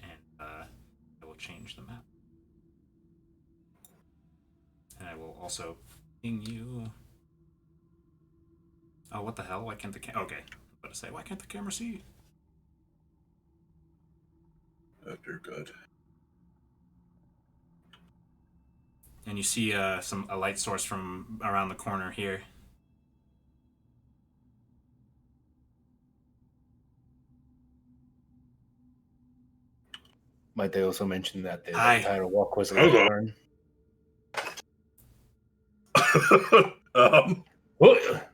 and I will change the map, and I will also ping you. Oh, what the hell? Why can't the okay? I was about to say, why can't the camera see? You're good. And you see a light source from around the corner here. Might they also mention that the Hi. entire walk was a Hello. burn? What?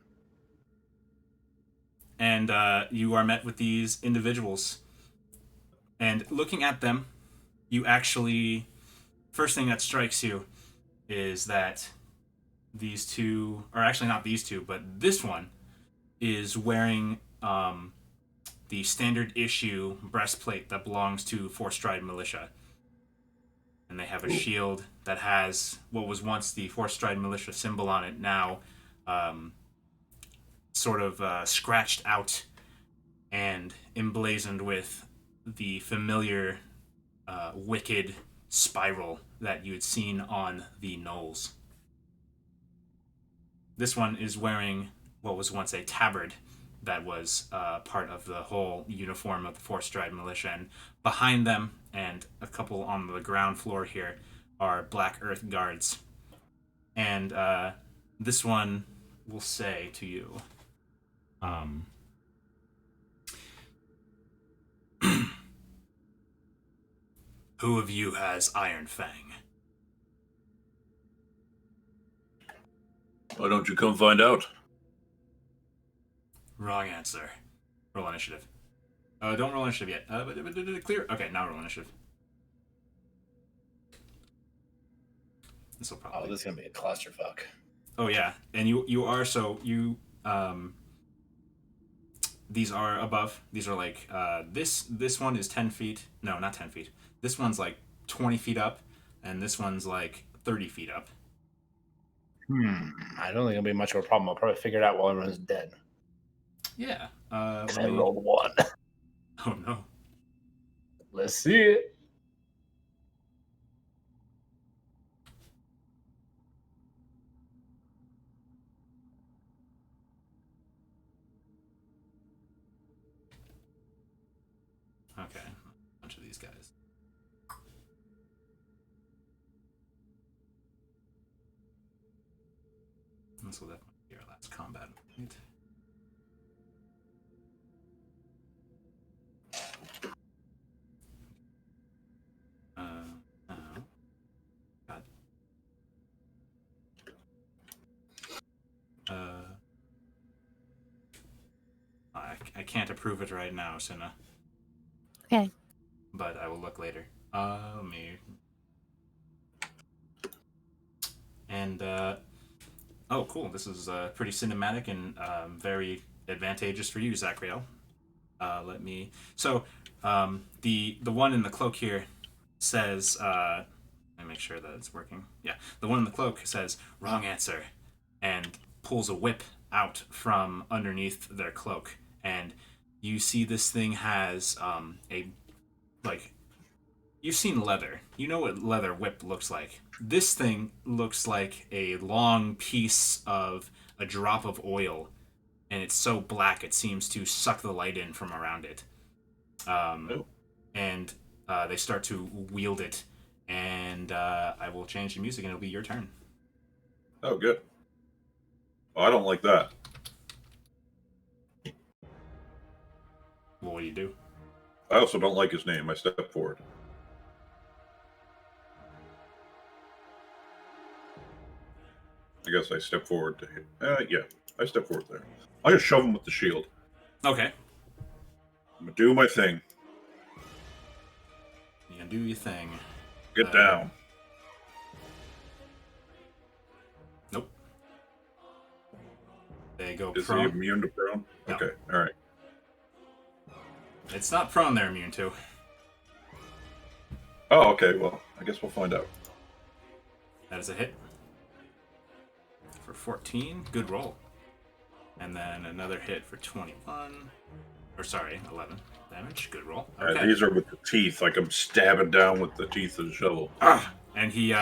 And you are met with these individuals. And looking at them, you actually, first thing that strikes you is that these two, or actually not these two, but this one is wearing the standard issue breastplate that belongs to Four Stride Militia. And they have a shield that has what was once the Four Stride Militia symbol on it, now sort of scratched out and emblazoned with the familiar wicked spiral that you had seen on the knolls. This one is wearing what was once a tabard that was part of the whole uniform of the Four Stride Militia. And behind them, and a couple on the ground floor here, are Black Earth Guards. And this one will say to you, who of you has Iron Fang? Why don't you come find out? Wrong answer. Roll initiative. Don't roll initiative yet. But clear. Okay, now roll initiative. This will probably. Oh, this is gonna be a clusterfuck. Oh yeah, and you are so you these are above. These are like this one is 10 feet. No, not 10 feet. This one's like 20 feet up, and this one's like 30 feet up. I don't think it'll be much of a problem. I'll probably figure it out while everyone's dead. Yeah. I rolled 1. Oh no. Let's see it. Okay. A bunch of these guys. This will definitely be our last combat. Right? God. I can't approve it right now, Cinna. Okay. But I will look later. Me. And, oh, cool. This is pretty cinematic and very advantageous for you, Zachriel. Let me. So, the one in the cloak here says. Let me make sure that it's working. Yeah, the one in the cloak says "wrong answer," and pulls a whip out from underneath their cloak, and you see this thing has a like. You've seen leather. You know what leather whip looks like. This thing looks like a long piece of a drop of oil, and it's so black it seems to suck the light in from around it. And they start to wield it, and I will change the music, and it'll be your turn. Oh, good. Oh, I don't like that. What do you do? I also don't like his name. I step forward. I guess I step forward to hit. Yeah, I step forward there. I'm gonna shove him with the shield. Okay. I'm gonna do my thing. You can do your thing. Get down. Nope. They go Is prone. he immune to prone? No. Okay, all right. It's not prone they're immune to. Oh, okay. Well, I guess we'll find out. That is a hit. For 14. Good roll. And then another hit for 21. Or sorry, 11 damage. Good roll. Okay. These are with the teeth, like I'm stabbing down with the teeth of the shovel. And he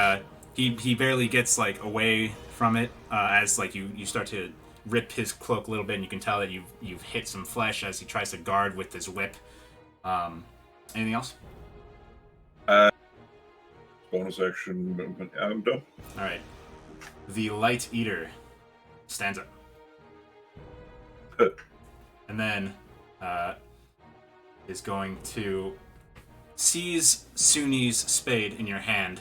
barely gets like away from it as like you start to rip his cloak a little bit, and you can tell that you've hit some flesh as he tries to guard with his whip. Anything else? Bonus action. I'm done. All right. The Light Eater stands up, and then is going to seize Suni's spade in your hand,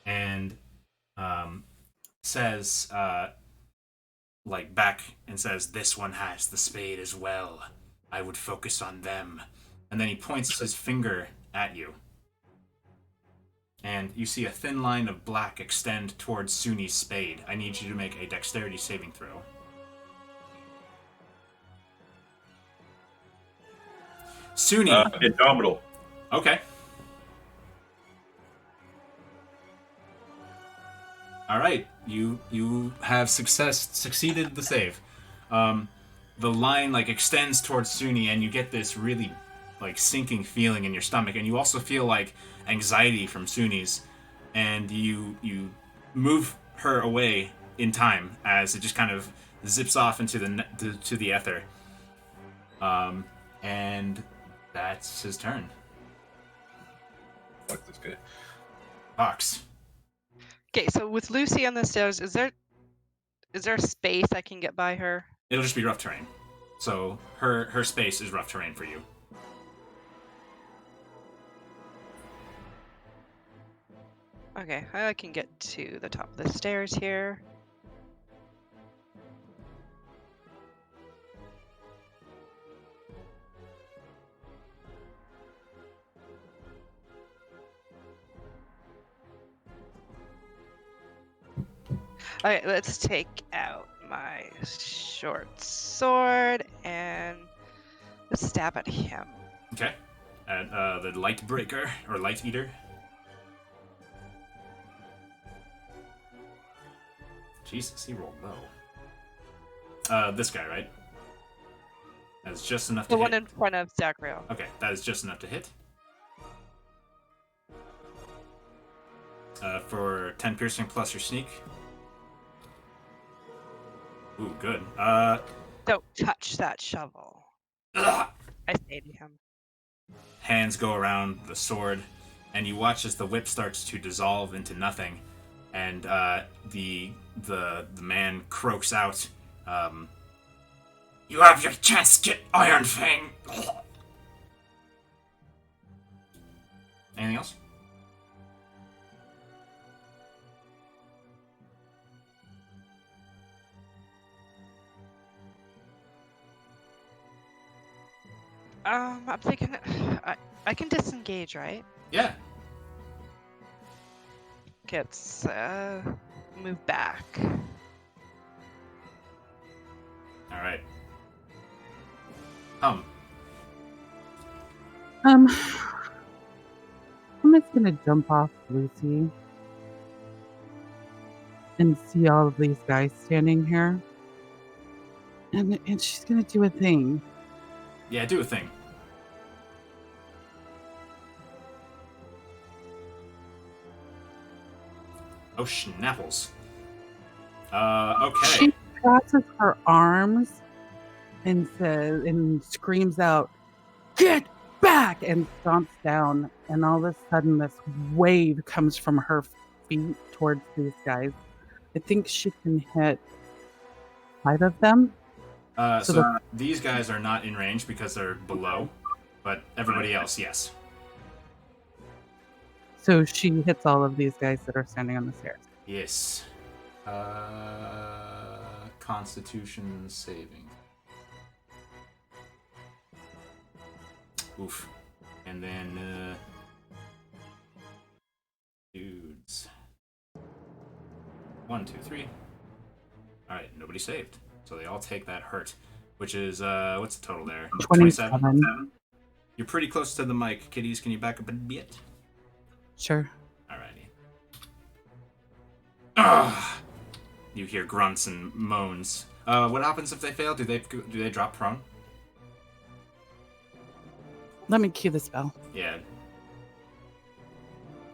and says, like back, and says, "This one has the spade as well. I would focus on them." And then he points his finger at you. And you see a thin line of black extend towards Suni's spade. I need you to make a dexterity saving throw. Suni. Indomitable. Okay. All right. You have succeeded the save. The line like extends towards Suni, and you get this really like sinking feeling in your stomach, and you also feel like anxiety from Suni's, and you move her away in time as it just kind of zips off into the ether. And that's his turn. Fuck this guy. Fox. Okay, so with Lucy on the stairs, is there space I can get by her? It'll just be rough terrain. So her space is rough terrain for you. Okay, I can get to the top of the stairs here. Okay, let's take out my short sword and let's stab at him. Okay. At the Light Breaker or Light Eater. Jesus, he rolled low. This guy, right? That's just enough to hit. The one in front of Zachariel. Okay, that is just enough to hit. For 10 piercing plus your sneak. Ooh, good. Don't touch that shovel. Ugh. I say to him. Hands go around the sword, and you watch as the whip starts to dissolve into nothing, and the man croaks out, "You have your chance, get Iron Fang." Anything else? I'm thinking I can disengage, right? Yeah. Okay, let's move back. All right. I'm just gonna jump off Lucy and see all of these guys standing here, and she's gonna do a thing. Yeah, do a thing. Oh, schnapples. Okay. She crosses her arms and says and screams out, "Get back!" and stomps down. And all of a sudden, this wave comes from her feet towards these guys. I think she can hit 5 of them. So these guys are not in range because they're below, but everybody else, yes. So she hits all of these guys that are standing on the stairs. Yes. Constitution saving. Oof. And then, dudes. 1, 2, 3. Alright, nobody saved. So they all take that hurt. Which is, what's the total there? 27. You're pretty close to the mic. Kitties, can you back up a bit? Sure. Alrighty. Ah! You hear grunts and moans. What happens if they fail? Do they drop prone? Let me cue the spell. Yeah.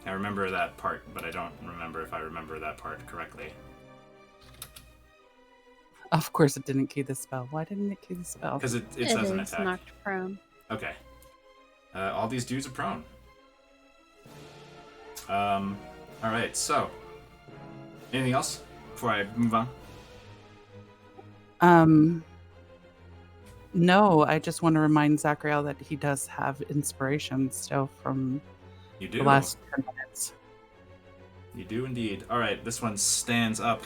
I remember that part, but I don't remember if I remember that part correctly. Of course it didn't cue the spell. Why didn't it cue the spell? Because it says an is attack. knocked prone. Okay. All these dudes are prone. Alright, so. Anything else before I move on? No, I just want to remind Zachariel that he does have inspiration still from You do. the last 10 minutes. You do indeed. Alright, this one stands up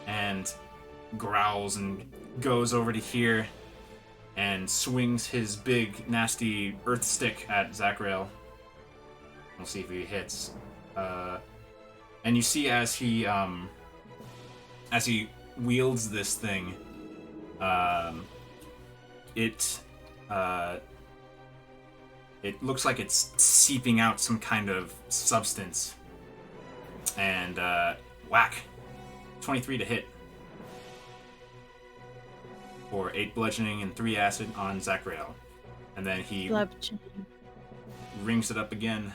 and growls and goes over to here and swings his big, nasty earth stick at Zachariel. We'll see if he hits. And you see as he wields this thing, it looks like it's seeping out some kind of substance. And whack. 23 to hit. For 8 bludgeoning and 3 acid on Zachariel. And then he rings it up again.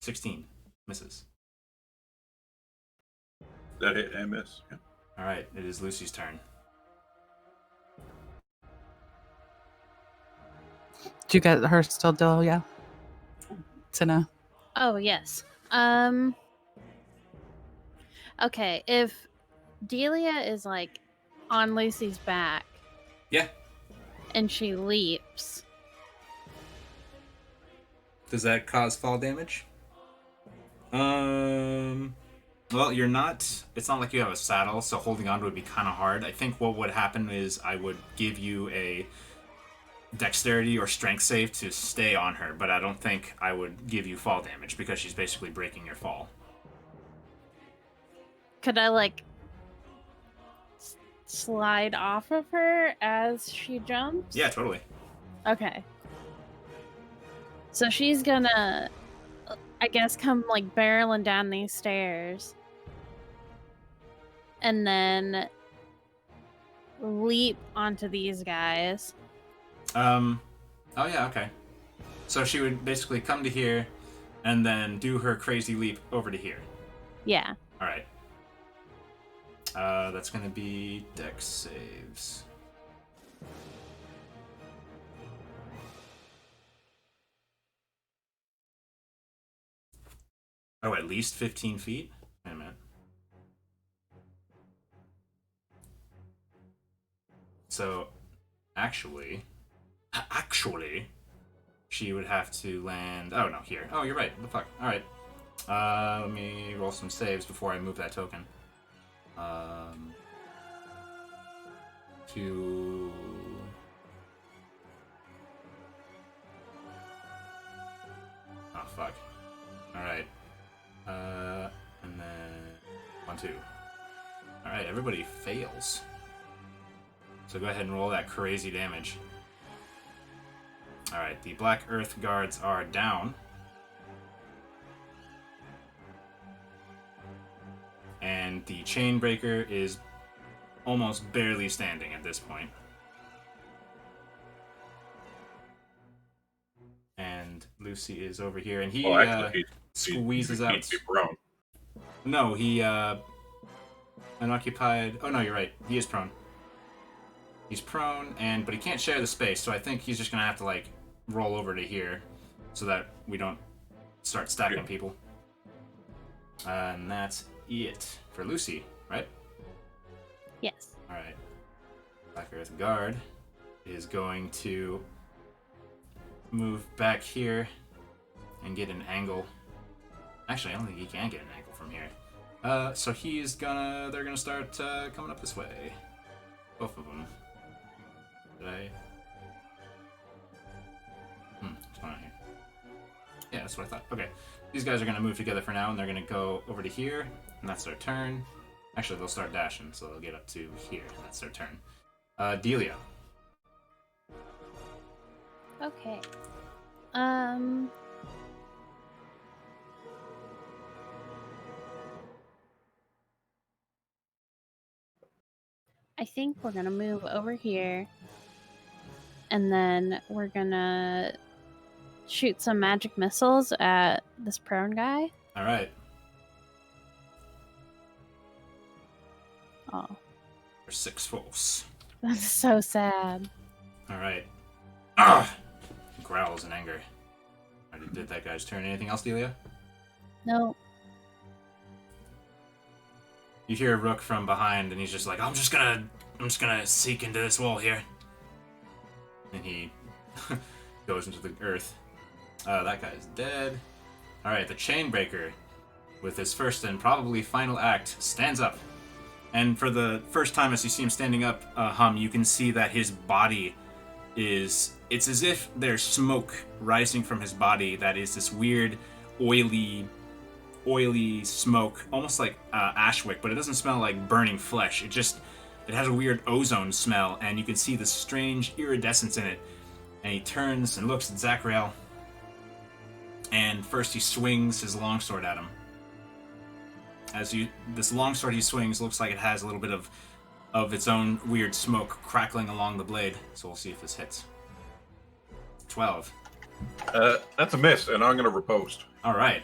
16. Misses. That hit and miss. Yeah. Alright, it is Lucy's turn. Do you get her still, Delia? Tina? Oh, yes. Okay, if Delia is like on Lucy's back. Yeah. And she leaps. Does that cause fall damage? Well, you're not... It's not like you have a saddle, so holding on would be kind of hard. I think what would happen is I would give you a dexterity or strength save to stay on her, but I don't think I would give you fall damage because she's basically breaking your fall. Could I, like, slide off of her as she jumps? Yeah, totally. Okay. So she's gonna, I guess, come, like, barreling down these stairs. And then leap onto these guys. Oh yeah, okay. So she would basically come to here and then do her crazy leap over to here. Yeah. Alright. That's gonna be dex saves. Oh, at least 15 feet? Wait a minute. So, actually, she would have to land... Oh, no, here. Oh, you're right. What the fuck? Alright. Let me roll some saves before I move that token. To... Oh, fuck. Alright. And then... 1, 2. Alright, everybody fails. So go ahead and roll that crazy damage. Alright, the Black Earth guards are down. And the Chainbreaker is almost barely standing at this point. And Lucy is over here, and he squeezes out... He'd be prone. No, he, unoccupied... Oh, no, you're right. He is prone. He's prone, but he can't share the space, so I think he's just gonna have to, like, roll over to here so that we don't start stacking people. And that's it for Lucy, right? Yes. Alright. Black Earth Guard is going to move back here and get an angle. Actually, I don't think he can get an angle from here. So they're gonna start coming up this way. Both of them. Did I? What's going on here? Yeah, that's what I thought. Okay. These guys are gonna move together for now, and they're gonna go over to here, and that's their turn. Actually, they'll start dashing, so they'll get up to here, and that's their turn. Delia. Okay. I think we're gonna move over here, and then we're gonna shoot some magic missiles at this prone guy. All right. Oh, There's 6 force. that's so sad. All right. Ah! Growls in anger. Already did that guy's turn. Anything else, Delia? No. You hear Rook from behind, and he's just like, I'm just gonna seek into this wall here. And he goes into the earth. That guy's dead. Alright, the Chainbreaker, with his first and probably final act, stands up. And for the first time as you see him standing up, you can see that his body it's as if there's smoke rising from his body that is this weird, oily smoke, almost like ashwick, but it doesn't smell like burning flesh. It has a weird ozone smell, and you can see this strange iridescence in it. And he turns and looks at Zachriel, and first he swings his longsword at him. This longsword he swings looks like it has a little bit of its own weird smoke crackling along the blade. So we'll see if this hits. 12. That's a miss, and I'm going to riposte. All right.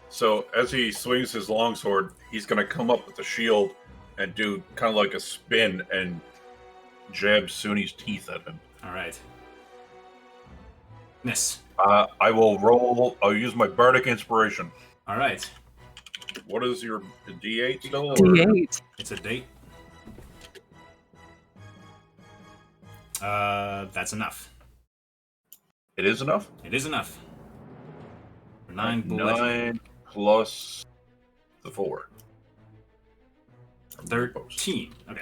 So as he swings his longsword, he's going to come up with the shield and do kind of like a spin and jab Suni's teeth at him. All right. Miss. I will roll. I'll use my bardic inspiration. All right. What is your D8 still? Or? D8. It's a date. That's enough. It is enough? It is enough. 9 Bulette. 9 plus the 4. 13. Okay.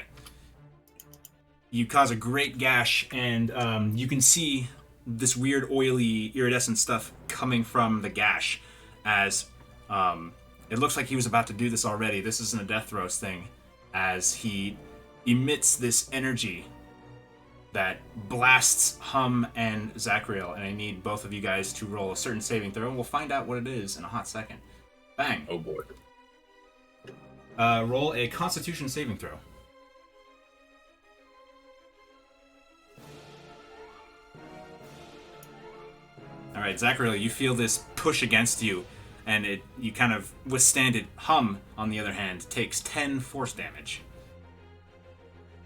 You cause a great gash, and you can see this weird, oily, iridescent stuff coming from the gash as it looks like he was about to do this already. This isn't a death throes thing, as he emits this energy that blasts Hum and Zachriel, and I need both of you guys to roll a certain saving throw, and we'll find out what it is in a hot second. Bang. Oh boy. Roll a Constitution saving throw. All right, Zachariel, you feel this push against you, and you kind of withstand it. Hum, on the other hand, takes 10 force damage.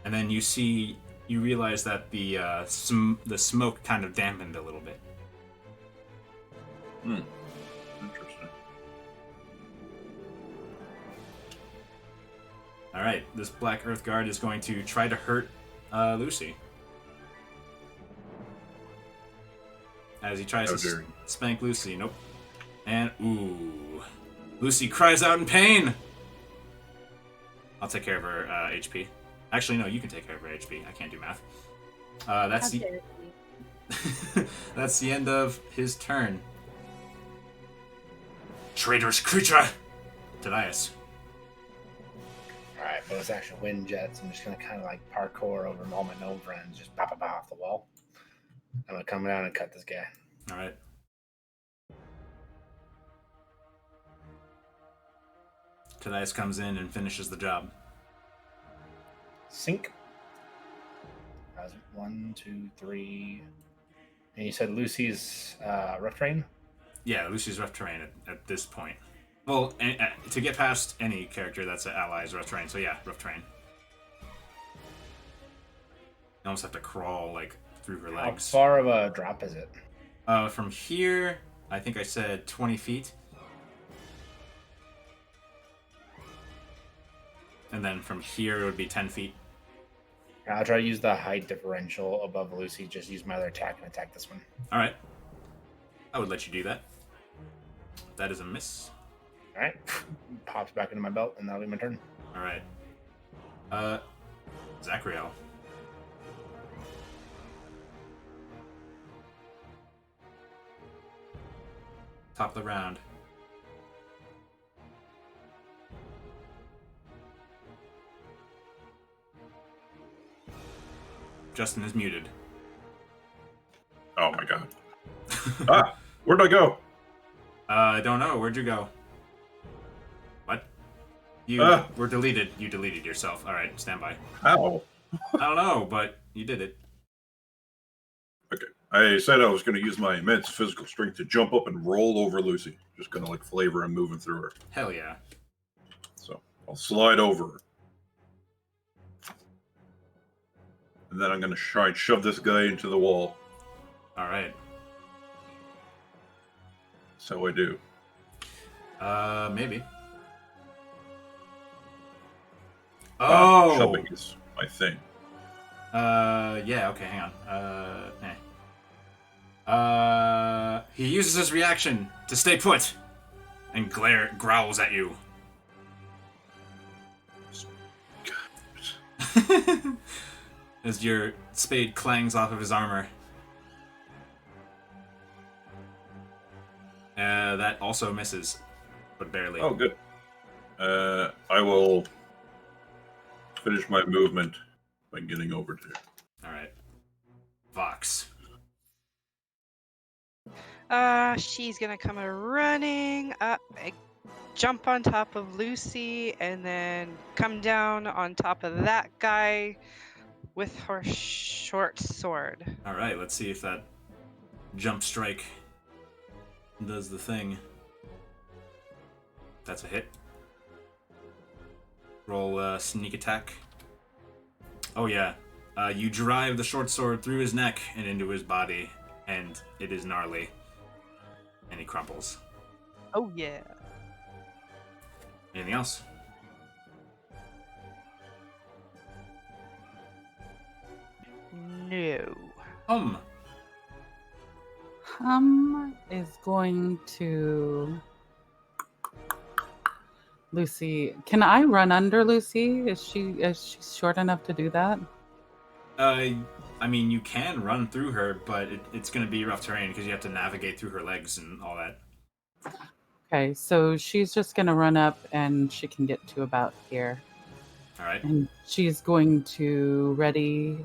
And then you realize that the smoke kind of dampened a little bit. Interesting. All right, this Black Earth Guard is going to try to hurt Lucy. As he tries to spank Lucy. Nope. And, ooh. Lucy cries out in pain! I'll take care of her HP. Actually, no, you can take care of her HP. I can't do math. That's the end of his turn. Traitorous creature! Tadias. Alright, bonus action wind jets. I'm just gonna kind of like parkour over all my gnome friends, just pop off the wall. I'm gonna come down and cut this guy. Alright. Tadias comes in and finishes the job. Sink. That was 1, 2, 3. And you said Lucy's rough terrain? Yeah, Lucy's rough terrain at this point. Well, to get past any character that's an ally's rough terrain. So yeah, rough terrain. You almost have to crawl like through her legs. How far of a drop is it? From here, I think I said 20 feet. And then from here, it would be 10 feet. I'll try to use the height differential above Lucy. Just use my other attack and attack this one. All right. I would let you do that. That is a miss. All right. Pops back into my belt, and that'll be my turn. All right. Zachriel. Top of the round. Justin is muted. Oh my god. Ah, where'd I go? I don't know. Where'd you go? What? You were deleted. You deleted yourself. All right, stand by. How? I don't know, but you did it. Okay. I said I was going to use my immense physical strength to jump up and roll over Lucy. Just going to like flavor and moving through her. Hell yeah. So I'll slide over her. And then I'm going to try and shove this guy into the wall. All right. That's how I do. Maybe. Wow, Oh! shoving is my thing. Yeah, okay, hang on. He uses his reaction to stay put and growls at you. As your spade clangs off of his armor. That also misses, but barely. Oh, good. I will finish my movement by getting over to her. Alright. Vox. She's gonna come running up, jump on top of Lucy, and then come down on top of that guy with her short sword. Alright, let's see if that jump strike does the thing. That's a hit. Roll sneak attack. Oh yeah. You drive the short sword through his neck and into his body, and it is gnarly. And he crumples. Oh yeah. Anything else? No. Is going to Lucy. Can I run under Lucy? Is she short enough to do that? I mean, you can run through her, but it's going to be rough terrain because you have to navigate through her legs and all that. Okay, so she's just going to run up and she can get to about here. All right. And she's going to ready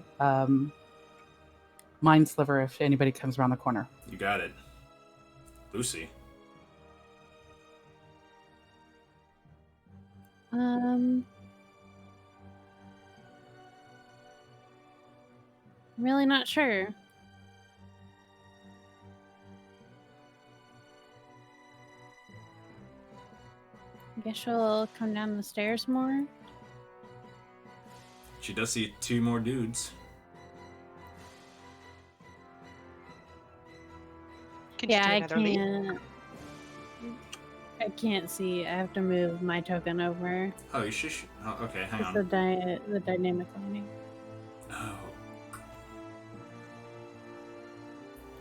Mind Sliver if anybody comes around the corner. You got it. Lucy. I'm really not sure. I guess she'll come down the stairs more. She does see two more dudes. Can you do another leap? I can't see. I have to move my token over. Oh, you should. Oh, okay, hang It's on. the dynamic lining. Oh.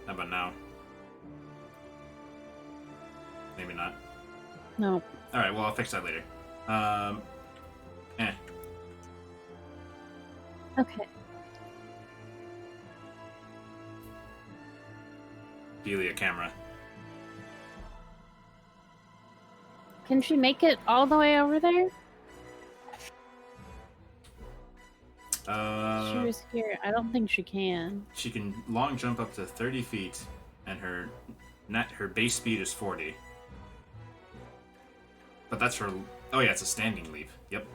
How about now? Maybe not. No. All right. Well, I'll fix that later. Okay. Delia camera. Can she make it all the way over there? She was here. I don't think she can. She can long jump up to 30 feet, and her base speed is 40. But that's her. Oh yeah, it's a standing leap. Yep.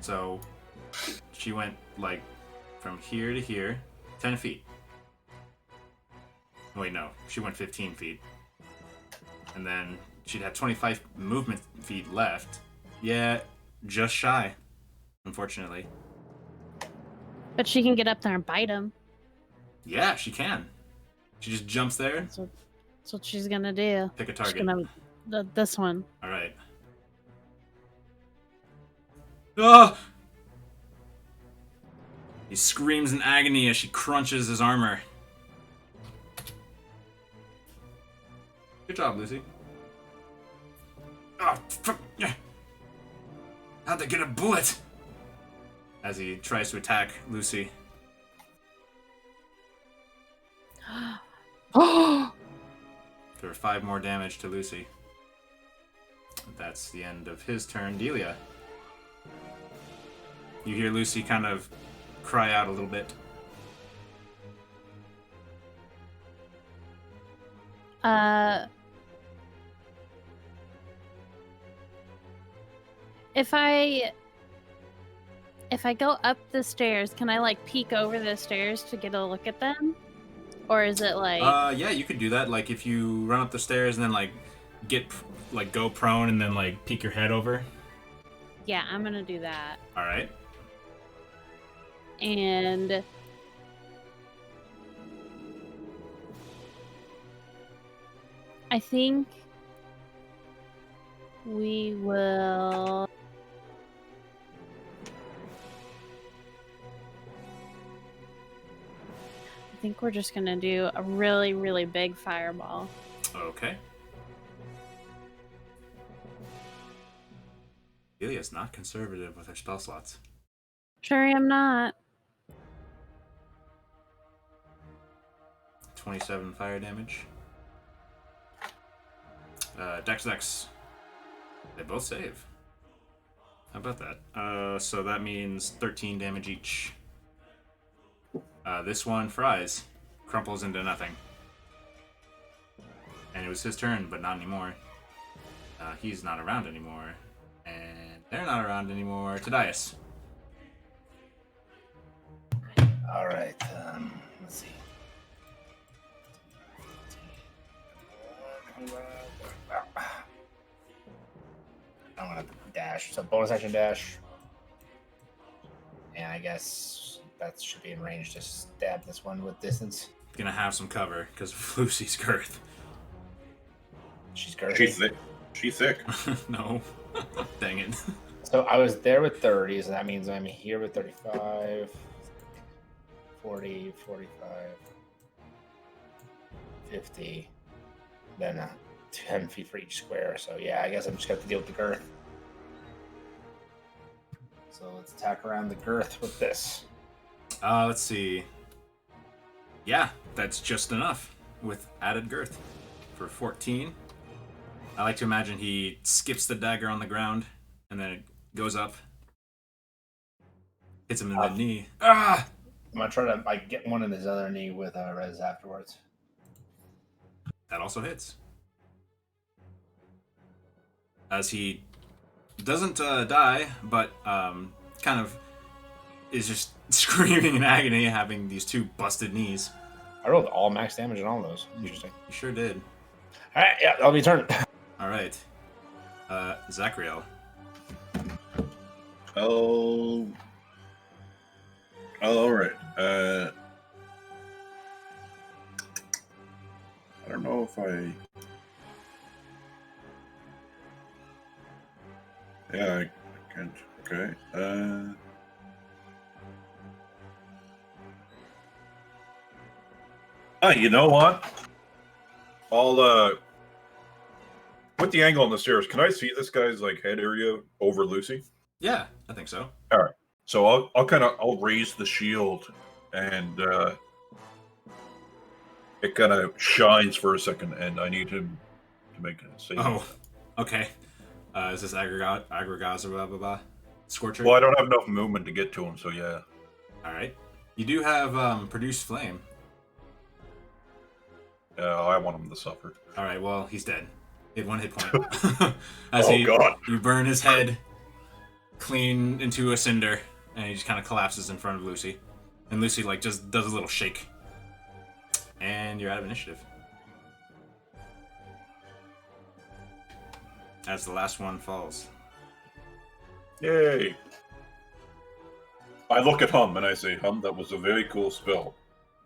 So she went like from here to here, 10 feet. Wait, no, she went 15 feet. And then she'd have 25 movement feet left. Yeah, just shy, unfortunately. But she can get up there and bite him. Yeah, she can. She just jumps there. That's what she's gonna do. Pick a She's target. gonna this one. All right. Ah! He screams in agony as she crunches his armor. Good job, Lucy. Oh, how'd they get a bullet? As he tries to attack Lucy. Oh, There are 5 more damage to Lucy. That's the end of his turn. Delia. You hear Lucy kind of cry out a little bit. If I go up the stairs, can I like peek over the stairs to get a look at them? Or is it like Yeah, you could do that. Like if you run up the stairs and then like go prone and then like peek your head over. yeah, I'm gonna do that. All right. And I think we will I think we're just gonna do a really, really big fireball. Okay. Delia's not conservative with her spell slots. Sure am not. 27 fire damage. Dex. They both save. How about that? So that means 13 damage each. This one fries. Crumples into nothing. And it was his turn, but not anymore. He's not around anymore. And they're not around anymore. Tadias. All right. Let's see. I'm gonna dash. So bonus action dash. And I guess that should be in range to stab this one with distance. Gonna have some cover because of Lucy's girth. She's girthy. She's thick. No. Dang it. So I was there with 30, so that means I'm here with 35, 40, 45, 50, then 10 feet for each square. So yeah, I guess I'm just going to have to deal with the girth. So let's attack around the girth with this. Let's see. Yeah, that's just enough with added girth for 14. I like to imagine he skips the dagger on the ground and then it goes up, hits him in the knee. Ah! I'm going to try to get one in his other knee with res afterwards. That also hits. As he doesn't die, but kind of is just screaming in agony, having these 2 busted knees. I rolled all max damage on all of those. Interesting. You sure did. All right, yeah, that'll be turn. All right. Zachriel. Oh. All right. I don't know if I. Yeah, I can't. Okay. You know what? I'll with the angle on the stairs, can I see this guy's like head area over Lucy? Yeah, I think so. All right. So I'll raise the shield, and it kind of shines for a second, and I need him to make a save. Oh, okay. Is this aggregaz or blah blah blah? Scorcher. Well, I don't have enough movement to get to him, so yeah. All right. You do have produce flame. I want him to suffer. All right. Well, he's dead. He had 1 hit point. As God! You burn his head clean into a cinder, and he just kind of collapses in front of Lucy. And Lucy like just does a little shake. And you're out of initiative. As the last one falls. Yay! I look at Hum and I say, Hum, that was a very cool spell,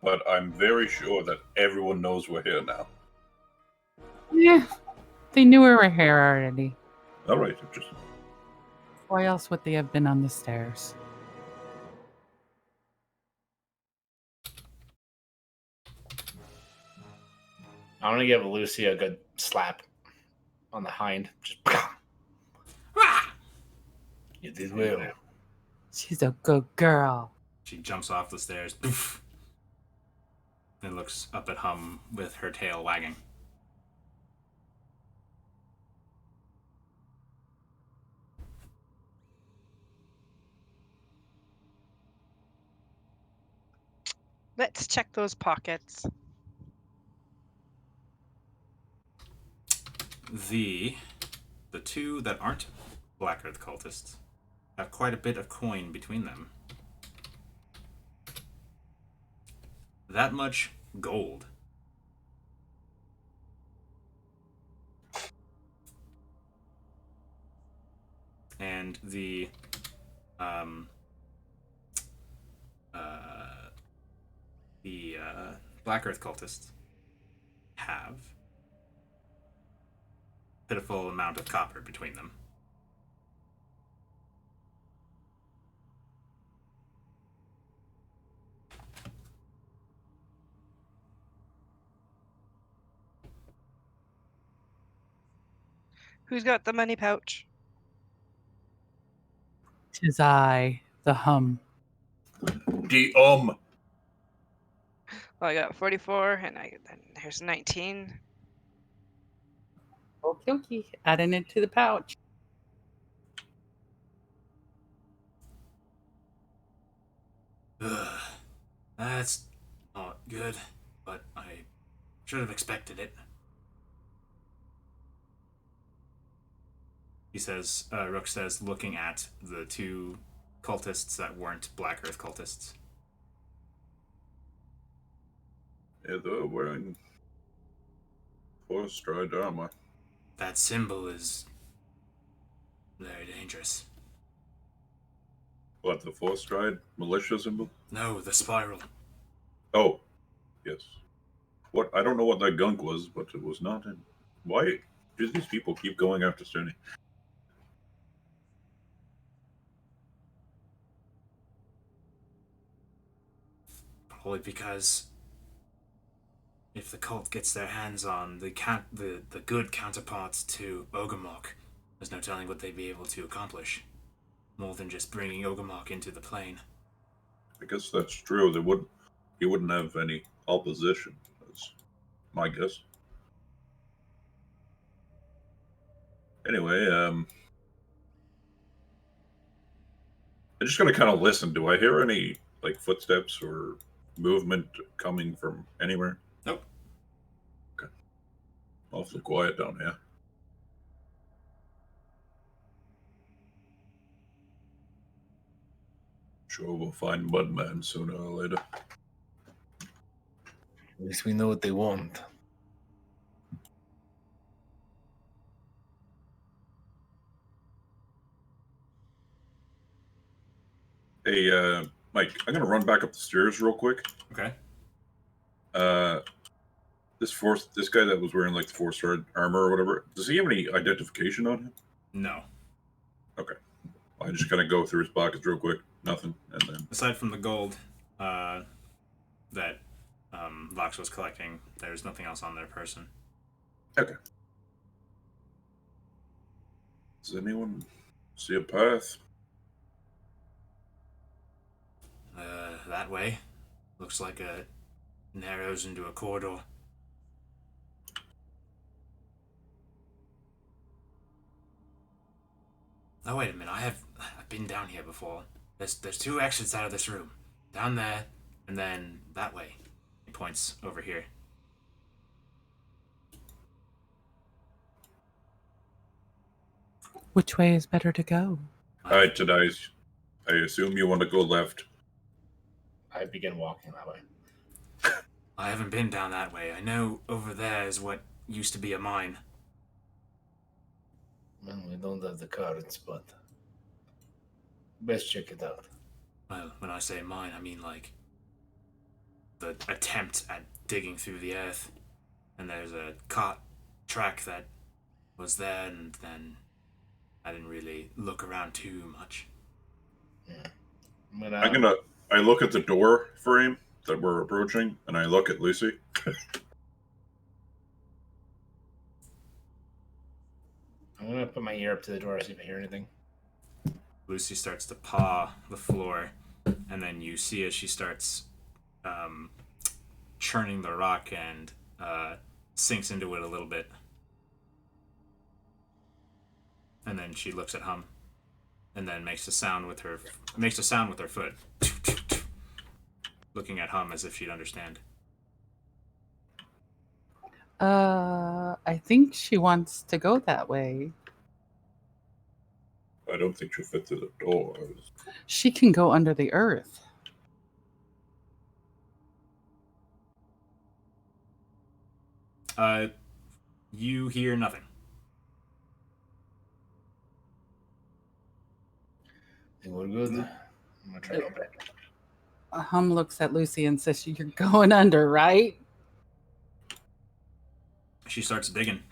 but I'm very sure that everyone knows we're here now. yeah. They knew we were here already. All right, just Why else would they have been on the stairs? I'm gonna give Lucy a good slap on the hind. Just you did well. She's a good girl. She jumps off the stairs. Poof, and looks up at Hum with her tail wagging. Let's check those pockets. The two that aren't Black Earth cultists have quite a bit of coin between them. That much gold. And the Black Earth cultists have a pitiful amount of copper between them. Who's got the money pouch? 'Tis I, the Hum. The Well, I got 44, and here's 19. Okay, okay. Adding it to the pouch. Ugh, that's not good, but I should have expected it. He says, Rook says, looking at the two cultists that weren't Black Earth cultists. Yeah, they're wearing four-stride armor. That symbol is very dangerous. What, the four-stride militia symbol? No, the spiral. Oh, yes. What? I don't know what that gunk was, but it was not in. Why do these people keep going after Cerny? Probably because if the cult gets their hands on the good counterparts to Ogremock, there's no telling what they'd be able to accomplish. More than just bringing Ogremock into the plane. I guess that's true. He wouldn't have any opposition. That's my guess. Anyway, I'm just gonna kind of listen. Do I hear any footsteps or movement coming from anywhere? Nope. Okay. Awfully quiet down here. Sure, we'll find Mudman sooner or later. At least we know what they want. Hey, Mike, I'm gonna run back up the stairs real quick. Okay. This guy that was wearing the four-stride armor or whatever, does he have any identification on him? No. Okay. I just kind of go through his pockets real quick. Nothing, and then Aside from the gold that Vox was collecting, there's nothing else on their person. okay. Does anyone see a path? That way. Looks like it narrows into a corridor. Oh, wait a minute. I've been down here before. There's two exits out of this room. Down there, and then that way. He points over here. Which way is better to go? Alright, today's. I assume you want to go left. I begin walking that way. I haven't been down that way. I know over there is what used to be a mine. Well, we don't have the cards, but best check it out. Well, when I say mine, I mean the attempt at digging through the earth. And there's a cart track that was there, and then I didn't really look around too much. Yeah. I look at the door frame that we're approaching, and I look at Lucy. I'm gonna put my ear up to the door, see if I hear anything. Lucy starts to paw the floor, and then you see as she starts churning the rock and sinks into it a little bit. And then she looks at Hum, and then makes a sound with her foot, looking at Hum as if she'd understand. I think she wants to go that way. I don't think she'll fit through the doors. She can go under the earth. You hear nothing. I think we're good. I'm gonna try to open it. Hum looks at Lucy and says, "You're going under, right?" She starts digging.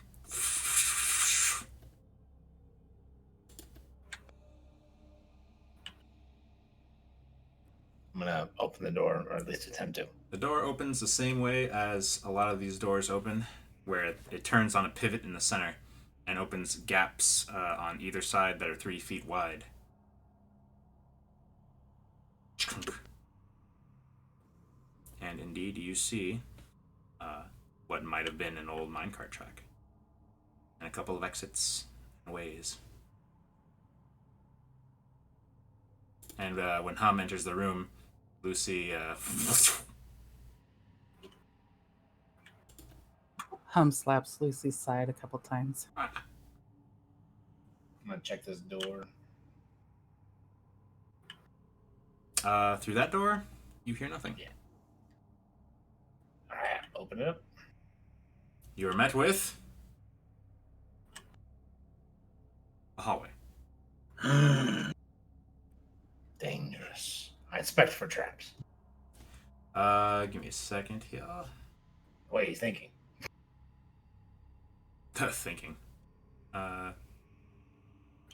I'm gonna open the door, or at least attempt to. The door opens the same way as a lot of these doors open, where it turns on a pivot in the center and opens gaps on either side that are 3 feet wide. And indeed, you see what might have been an old minecart track and a couple of exits and ways. And when Hum enters the room, Lucy Hum slaps Lucy's side a couple times. I'm gonna check this door. through that door, you hear nothing. Yeah. Alright, open it up. You are met with a hallway. Dangerous. I inspect for traps. Give me a second here. What are you thinking? Thinking.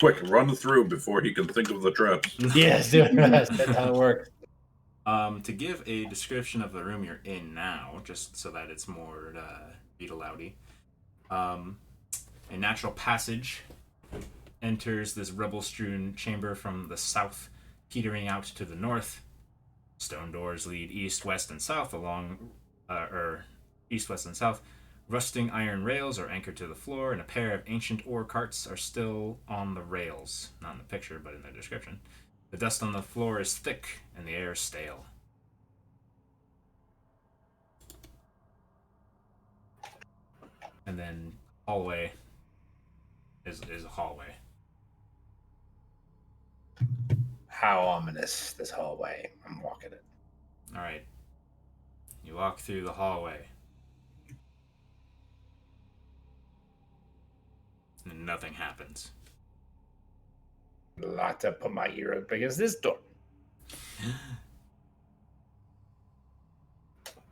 Quick, run through before he can think of the traps. Yes, dude. That's how it works. To give a description of the room you're in now, just so that it's more beetle-outy, a natural passage enters this rubble-strewn chamber from the south, petering out to the north. Stone doors lead east, west, and south east, west, and south. Rusting iron rails are anchored to the floor, and a pair of ancient ore carts are still on the rails. Not in the picture, but in the description. The dust on the floor is thick, and the air stale. And then hallway is a hallway. How ominous, this hallway. I'm walking it. All right. You walk through the hallway. And nothing happens. Lot to put my ear up against this door.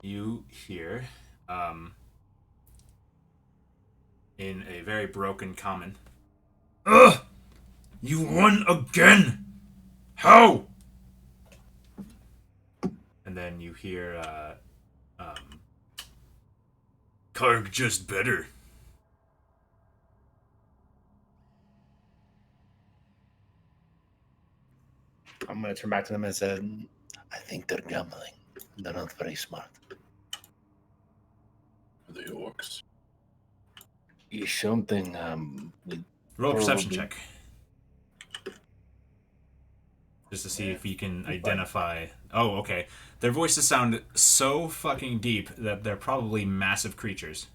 You hear, in a very broken common, "Ugh! You won again! How?" And then you hear, "Karg just better." I'm going to turn back to them and say, I think they're gambling. They're not very smart. The orcs. Is something we Roll a perception Probably. check. Just to see if you can identify... Oh, okay. Their voices sound so fucking deep that they're probably massive creatures.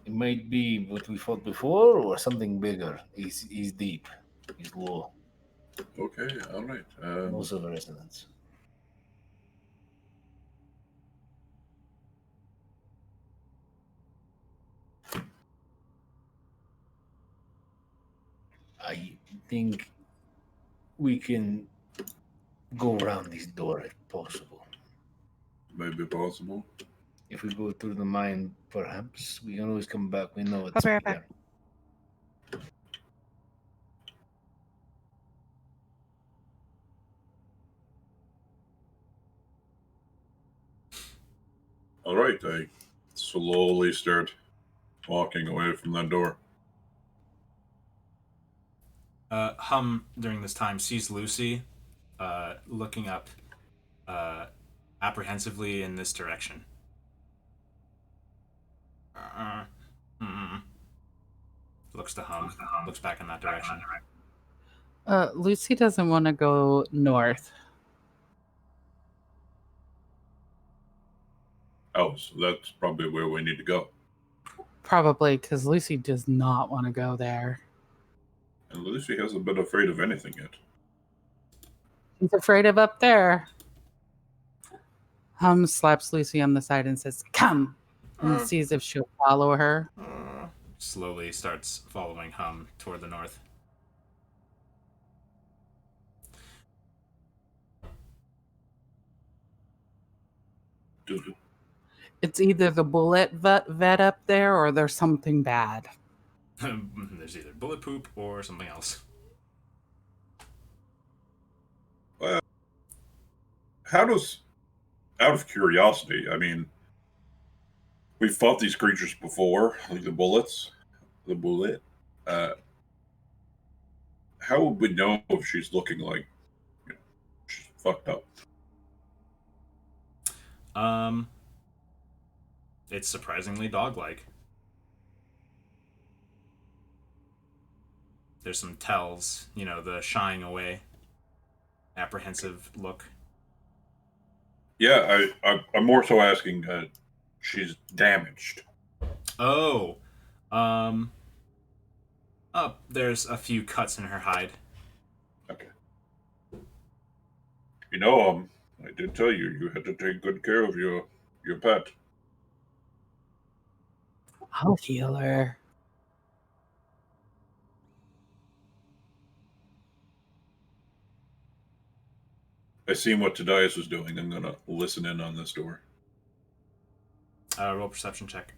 It might be what we fought before or something bigger. He's deep. He's low. Okay, all right. No silver resonance. I think we can go around this door if possible. Maybe possible. If we go through the mine, perhaps we can always come back. We know it's I'll be right back. bigger. All right, I slowly start walking away from that door. Hum during this time sees Lucy looking up apprehensively in this direction. Looks to Hum. Looks back in that direction. Lucy doesn't want to go north. Oh, so that's probably where we need to go. Probably because Lucy does not want to go there. And Lucy hasn't been afraid of anything yet. She's afraid of up there. Hum slaps Lucy on the side and says, "Come," and sees if she'll follow her. Slowly starts following Hum toward the north. Dude, It's either the Bulette vet up there or there's something bad. There's either bullet poop or something else. how does, out of curiosity, I mean, we've fought these creatures before, like the Bulette. How would we know if she's looking like she's fucked up? It's surprisingly dog-like. There's some tells, the shying away, apprehensive look. Yeah, I'm more so asking. She's damaged. Oh, there's a few cuts in her hide. Okay. I did tell you had to take good care of your pet. I'll heal her. I seen what Tadias was doing. I'm gonna listen in on this door. Roll perception check.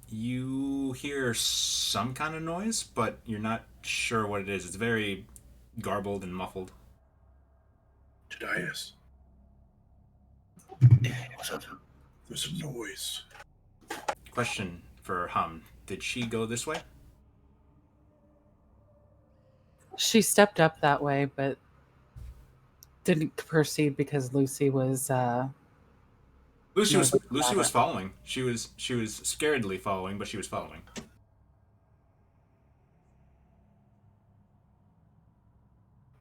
You hear some kind of noise, but you're not sure what it is. It's very garbled and muffled. Tadias, What's up? there's a noise. Question for Hum. Did she go this way? She stepped up that way, but didn't proceed because Lucy was. Lucy was No, following. She was scaredly following, but she was following.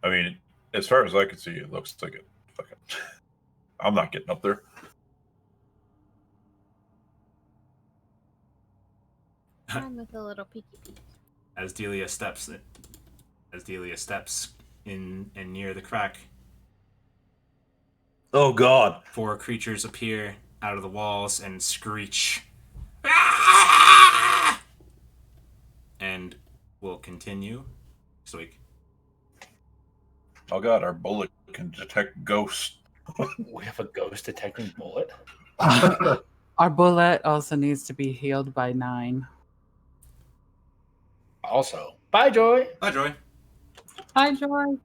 I mean, as far as I can see, it looks like it. Fucking. I'm not getting up there. I'm with a little peeky peek. As Delia steps in and near the crack, Oh God! 4 creatures appear out of the walls and screech. And we'll continue next week. Oh God! Our bullet can detect ghosts. We have a ghost detecting bullet. Our Bulette also needs to be healed by 9. Also, bye, Joy. Bye, Joy. Hi, Joy.